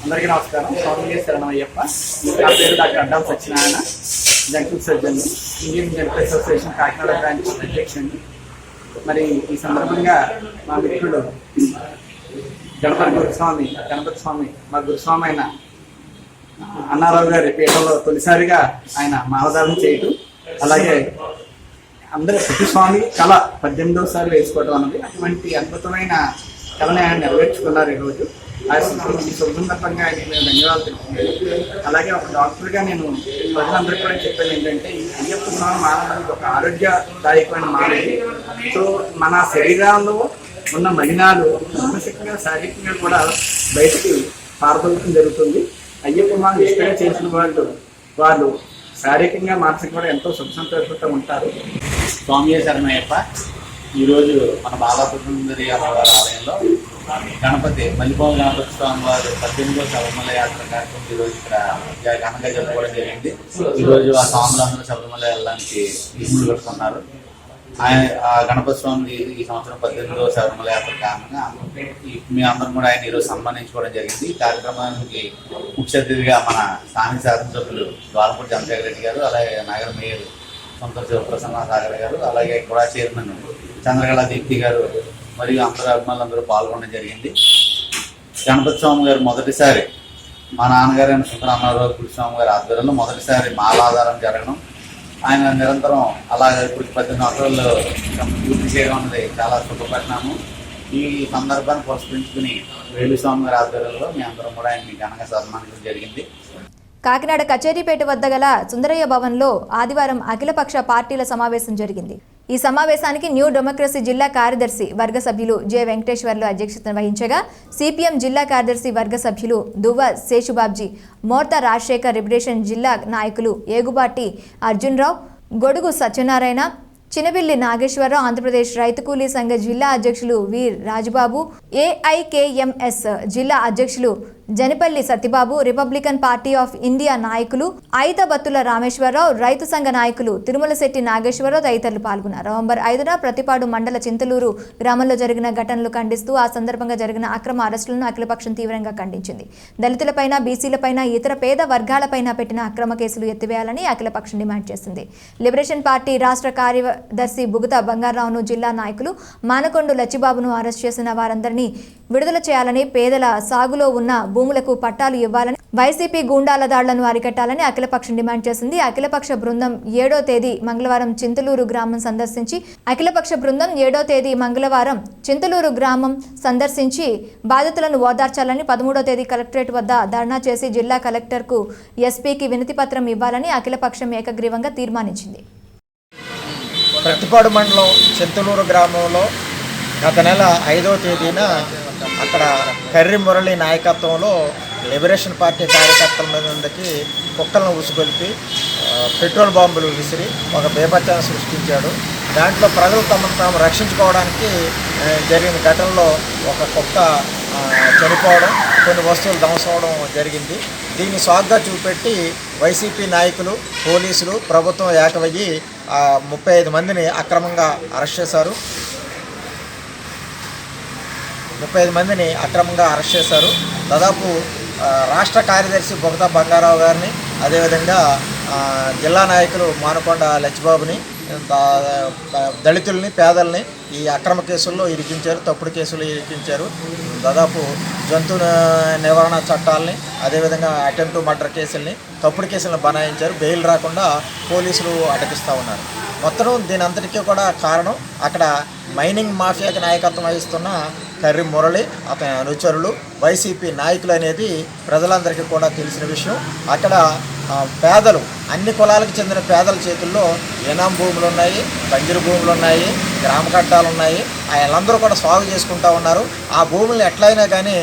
అందరికీ నమస్కారం. స్వామి శరణమయ్యప్ప. నా పేరు doctor Addala Satyanarayana, జంటల్ surgeon, Indian జంటల్ association Kakinada branch అధ్యక్షుడిని. మరి ఈ సందర్భంగా మా మిత్రుడు గణపతి స్వామి మా గురుస్వామి అయిన అన్నారావు గారి పీఠంలో తొలిసారిగా ఆయన మాలధారణ చేయటం, అలాగే అందరూ ప్రతి స్వామి కళ 18వసారి వేసుకోవడం అన్నది అటువంటి అద్భుతమైన కళని ఆయన నెరవేర్చుకున్నారు ఈరోజు. ఈ సందర్భంగా ఆయనకి మేము ధన్యవాదాలు తెలుపుతున్నాను. అలాగే ఒక డాక్టర్గా నేను ప్రజలందరికీ కూడా చెప్పేది ఏంటంటే, ఈ అయ్యప్ప స్వామి మాల అనేది ఒక ఆరోగ్యదాయకమైన మాల. సో మన శరీరాల్లో ఉన్న మలినాలు మానసికంగా, శారీరకంగా కూడా బయటికి పారదోలటం జరుగుతుంది. అయ్యప్ప మాల ఇష్టంగా చేసిన వాళ్ళు శారీరకంగా, మానసికంగా కూడా ఎంతో సుఖ సంతోషంతో ఉంటారు. స్వామి శరణమయ్యప్ప. ఈరోజు మన బాలాసుందరి అమ్మవారి ఆలయంలో గణపతి మల్లిపోల గణపతి స్వామి వారి 18వ శబరిమల యాత్ర కార్యక్రమం ఈరోజు ఇక్కడ ఘనంగా జరుపుకోవడం జరిగింది. ఈరోజు ఆ స్వాములందరూ శబరిమల వెళ్ళడానికి ఇరుములు కట్టుకున్నారు. ఆ గణపతి స్వామి ఈ సంవత్సరం 18వ శబరిమల యాత్ర కారణంగా మీ అందరం కూడా ఆయన ఈరోజు సన్మానించుకోవడం జరిగింది. ఈ కార్యక్రమానికి ముఖ్య అతిథిగా మన స్థానిక శాసనసభ్యులు ద్వారపూడి చంద్రశేఖర్ రెడ్డి గారు, అలాగే నగర మేయర్ సొంత శివప్రసన్న సాగర్ గారు, అలాగే కూడా చైర్మన్ చంద్రకళ దీప్తి గారు మరియు అందరూ అభిమానులందరూ పాల్గొనడం జరిగింది. గణపతి స్వామి గారు మొదటిసారి మా నాన్నగారు అయిన సుందర అన్నారావు స్వామి గారి ఆధ్వర్యంలో మొదటిసారి మాలాధారం జరగడం, ఆయన నిరంతరం అలాగే ఇప్పుడు 18 సంవత్సరాలు పూర్తి చేయడం అన్నది చాలా శుభపరిణామం. ఈ సందర్భాన్ని పురస్కరించుకుని వేలుస్వామి గారి ఆధ్వర్యంలో మీ అందరం కూడా ఆయన్ని ఘనంగా సన్మానించడం జరిగింది. కాకినాడ కచేరీపేట వద్ద గల సుందరయ్య భవన్లో ఆదివారం అఖిలపక్ష పార్టీల సమావేశం జరిగింది. ఈ సమావేశానికి న్యూ డెమోక్రసీ జిల్లా కార్యదర్శి వర్గ సభ్యులు జె వెంకటేశ్వర్లు అధ్యక్షతన వహించగా సిపిఎం జిల్లా కార్యదర్శి వర్గ సభ్యులు దువ్వ శేషుబాబ్జీ, మోర్తా రాజశేఖర్ లిబరేషన్ జిల్లా నాయకులు ఏగుబాటి అర్జున్రావు, గొడుగు సత్యనారాయణ, చినబిల్లి నాగేశ్వరరావు, ఆంధ్రప్రదేశ్ రైతు కూలీ సంఘ జిల్లా అధ్యక్షులు వీర్ రాజబాబు, ఏఐకేఎంఎస్ జిల్లా అధ్యక్షులు Janapalli Satyababu, Republican party of India నాయకులు ఐతబత్తుల రామేశ్వరరావు, రైతు సంఘ నాయకులు తిరుమలశెట్టి నాగేశ్వరరావు తదితరులు పాల్గొన్నారు. నవంబర్ 5న ప్రతిపాడు మండల చింతలూరు గ్రామంలో జరిగిన ఘటనలు ఖండిస్తూ ఆ సందర్భంగా జరిగిన అక్రమ అరెస్టులను అఖిలపక్షం తీవ్రంగా ఖండించింది. దళితులపైన, బీసీలపైన, ఇతర పేద వర్గాలపైన పెట్టిన అక్రమ కేసులు ఎత్తివేయాలని అఖిలపక్షం డిమాండ్ చేసింది. లిబరేషన్ పార్టీ రాష్ట్ర కార్యదర్శి బుగత బంగారావును, జిల్లా నాయకులు మానకొండు లచ్చిబాబును అరెస్ట్ చేసిన వారందరినీ విడుదల చేయాలని, పేదల సాగులో ఉన్న భూములకు పట్టాలు ఇవ్వాలని, వైసీపీ గూండాల దాడులను అరికట్టాలని అఖిలపక్షం డిమాండ్ చేసింది. అఖిలపక్ష బృందం 7వ తేదీ మంగళవారం చింతలూరు గ్రామం సందర్శించి బాధితులను ఓదార్చాలని, 13వ తేదీ కలెక్టరేట్ వద్ద ధర్నా చేసి జిల్లా కలెక్టర్కు, ఎస్పీకి వినతి పత్రం ఇవ్వాలని అఖిలపక్షం ఏకగ్రీవంగా తీర్మానించింది. ప్రతిపాడు మండలం చింతలూరు గ్రామంలో గత నెల 5వ తేదీన అక్కడ కర్రి మురళి నాయకత్వంలో లిబరేషన్ పార్టీ కార్యకర్తల మీదకి కుక్కలను ఉసుగొల్పి పెట్రోల్ బాంబులు విసిరి ఒక బేభత్సాన్ని సృష్టించాడు. దాంట్లో ప్రజలు తమను తాము రక్షించుకోవడానికి జరిగిన ఘటనలో ఒక కుక్క చనిపోవడం, కొన్ని వస్తువులు ధ్వంసవడం జరిగింది. దీన్ని సాగ్గా చూపెట్టి వైసీపీ నాయకులు, పోలీసులు, ప్రభుత్వం ఏకమయ్యి 35 మందిని అక్రమంగా అరెస్ట్ చేశారు. 35 మందిని అక్రమంగా అరెస్ట్ చేశారు. దాదాపు రాష్ట్ర కార్యదర్శి బుగత బంగారావు గారిని, అదేవిధంగా జిల్లా నాయకులు మానకొండ లచ్చిబాబుని, దళితుల్ని, పేదల్ని ఈ అక్రమ కేసుల్లో ఇరికించారు, తప్పుడు కేసులు ఇరికించారు. దాదాపు జంతు నివారణ చట్టాలని, అదేవిధంగా అటెంప్ట్ టు మర్డర్ కేసుల్ని, తప్పుడు కేసులను బనాయించారు. బెయిల్ రాకుండా పోలీసులు అటకిస్తూ ఉన్నారు. మొత్తం దీని అంతటికీ కూడా కారణం అక్కడ మైనింగ్ మాఫియాకి నాయకత్వం వహిస్తున్న కర్రి మురళి, అతని అనుచరులు, వైసీపీ నాయకులు అనేది ప్రజలందరికీ కూడా తెలిసిన విషయం. అక్కడ పేదలు, అన్ని కులాలకు చెందిన పేదల చేతుల్లో ఏనాం భూములు ఉన్నాయి, బంజరు భూములు ఉన్నాయి, గ్రామ కట్టాలు ఉన్నాయి. వాళ్ళందరూ కూడా సాగు చేసుకుంటూ ఉన్నారు. ఆ భూములను ఎట్లయినా కానీ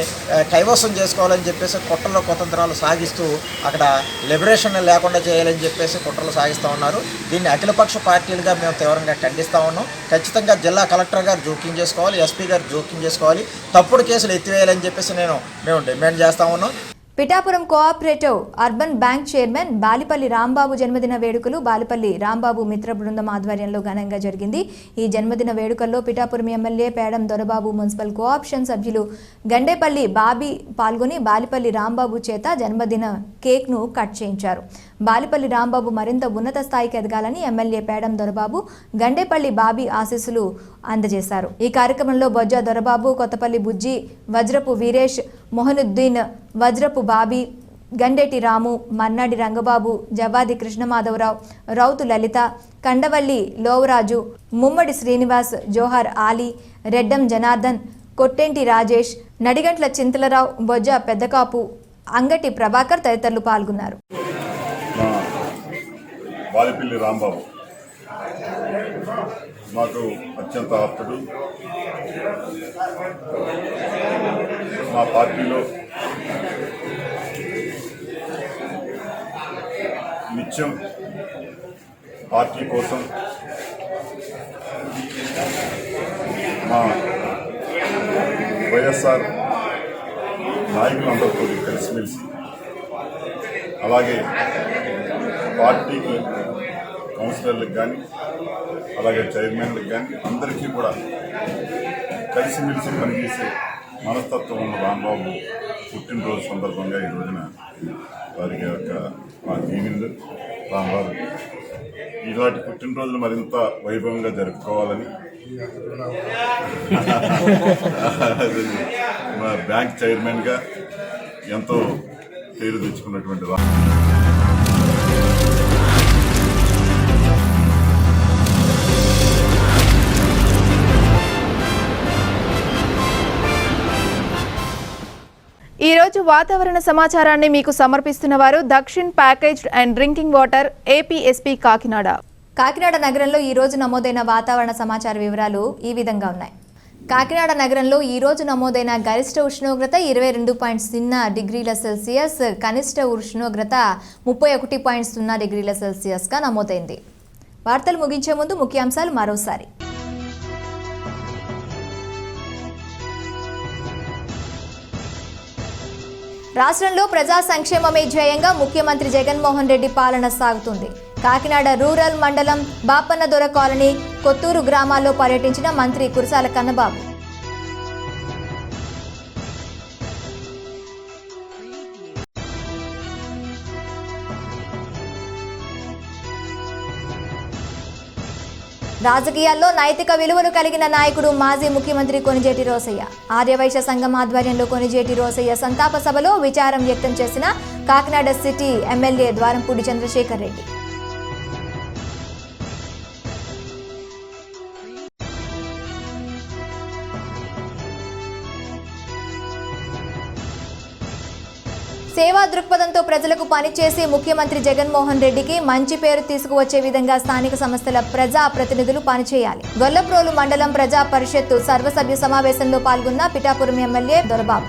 కైవసం చేసుకోవాలని చెప్పేసి కుట్రలో కుతంత్రాలు సాగిస్తూ అక్కడ లిబరేషన్ లేకుండా చేయాలని చెప్పేసి కుట్రలు సాగిస్తూ ఉన్నారు. దీన్ని అఖిలపక్ష పార్టీలుగా మేము తీవ్రంగా ఖండిస్తూ ఉన్నాం. ఖచ్చితంగా జిల్లా కలెక్టర్ గారు జోక్యం చేసుకోవాలి, ఎస్పీ గారు జోక్యం చేసుకోవాలి, తప్పుడు కేసులు ఎత్తివేయాలని చెప్పేసి మేము డిమాండ్ చేస్తూ ఉన్నాం. Pithapuram cooperative urban bank chairman Balipalli Rambabu జన్మదిన వేడుకలు బాలిపల్లి రాంబాబు మిత్ర బృందం ఆధ్వర్యంలో ఘనంగా జరిగింది. ఈ జన్మదిన వేడుకల్లో Pithapuram MLA పేడం Dorababu, municipal cooption సభ్యులు గండేపల్లి బాబీ పాల్గొని బాలిపల్లి రాంబాబు చేత జన్మదిన కేక్ను కట్ చేయించారు. బాలిపల్లి రాంబాబు మరింత ఉన్నత స్థాయికి ఎదగాలని ఎమ్మెల్యే పేడం దొరబాబు, గండేపల్లి బాబీ ఆశీస్సులు అందజేశారు. ఈ కార్యక్రమంలో బొజ్జ దొరబాబు, కొత్తపల్లి బుజ్జి, వజ్రపు వీరేష్, మొహనుద్దీన్, వజ్రపు బాబీ, గండేటి రాము, మన్నాడి రంగబాబు, జవ్వాది కృష్ణమాధవరావు, రౌతు లలిత, కండవల్లి లోవరాజు, ముమ్మడి శ్రీనివాస్, జోహర్ ఆలీ, రెడ్డం జనార్దన్, కొట్టెంటి రాజేష్, నడిగంట్ల చింతలరావు, బొజ్జ పెద్దకాపు, అంగటి ప్రభాకర్ తదితరులు పాల్గొన్నారు. బాలిపల్లి రాంబాబు మాకు అత్యంత ఆప్తుడు. మా పార్టీలో నిత్యం పార్టీ కోసం మా వైఎస్ఆర్ నాయకులందరితో కలిసిమెలిసి అలాగే పార్టీకి కౌన్సిలర్లకు కానీ అలాగే చైర్మన్లకు కానీ అందరికీ కూడా కలిసిమెలిసి పనిచేసే మనస్తత్వం ఉన్న రాంబాబు పుట్టినరోజు సందర్భంగా ఈ రోజున వారికి యొక్క మా దీవెనలు రాంబాబు ఇలాంటి పుట్టినరోజులు మరింత వైభవంగా జరుపుకోవాలని మా బ్యాంక్ చైర్మన్గా ఎంతో పేరు తెచ్చుకున్నటువంటి ఈ రోజు వాతావరణ సమాచారాన్ని మీకు సమర్పిస్తున్న వారు Dakshin packaged and drinking water APSP Kakinada. Kakinada నగరంలో ఈ రోజు నమోదైన వాతావరణ సమాచార వివరాలు ఈ విధంగా ఉన్నాయి. కాకినాడ నగరంలో ఈ రోజు నమోదైన గరిష్ట ఉష్ణోగ్రత 22.0 డిగ్రీల సెల్సియస్, కనిష్ట ఉష్ణోగ్రత 31.0 డిగ్రీల సెల్సియస్గా నమోదైంది. వార్తలు ముగించే ముందు ముఖ్యాంశాలు మరోసారి. రాష్ట్రంలో ప్రజా సంక్షేమమే ధ్యేయంగా ముఖ్యమంత్రి జగన్మోహన్ రెడ్డి పాలన సాగుతుంది. కాకినాడ రూరల్ మండలం బాపన్నదొర కాలనీ, కొత్తూరు గ్రామాల్లో పర్యటించిన మంత్రి కురసాల కన్నబాబు. రాజకీయాల్లో నైతిక విలువలు కలిగిన నాయకుడు మాజీ ముఖ్యమంత్రి కొణిజేటి రోసయ్య. ఆర్యవైశ్య సంఘం ఆధ్వర్యంలో కొణిజేటి రోసయ్య సంతాప సభలో విచారం వ్యక్తం చేసిన కాకినాడ సిటీ ఎమ్మెల్యే ద్వారంపూడి చంద్రశేఖర్ రెడ్డి. సేవా దృక్పథంతో ప్రజలకు పనిచేసి ముఖ్యమంత్రి జగన్మోహన్ రెడ్డికి మంచి పేరు తీసుకువచ్చే విధంగా స్థానిక సంస్థల ప్రజా ప్రతినిధులు పనిచేయాలి. గొల్లప్రోలు మండలం ప్రజా పరిషత్తు సర్వసభ్య సమావేశంలో పాల్గొన్న పిఠాపురం ఎమ్మెల్యే దొరబాబు.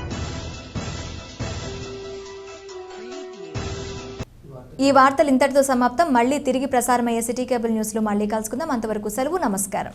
ఈ వార్తలు ఇంతటితో సమాప్తం. మళ్ళీ తిరిగి ప్రసారమయ్యే సిటీ కేబుల్ న్యూస్లో మళ్ళీ కలుసుకుందాం. అంతవరకు సెలవు. నమస్కారం.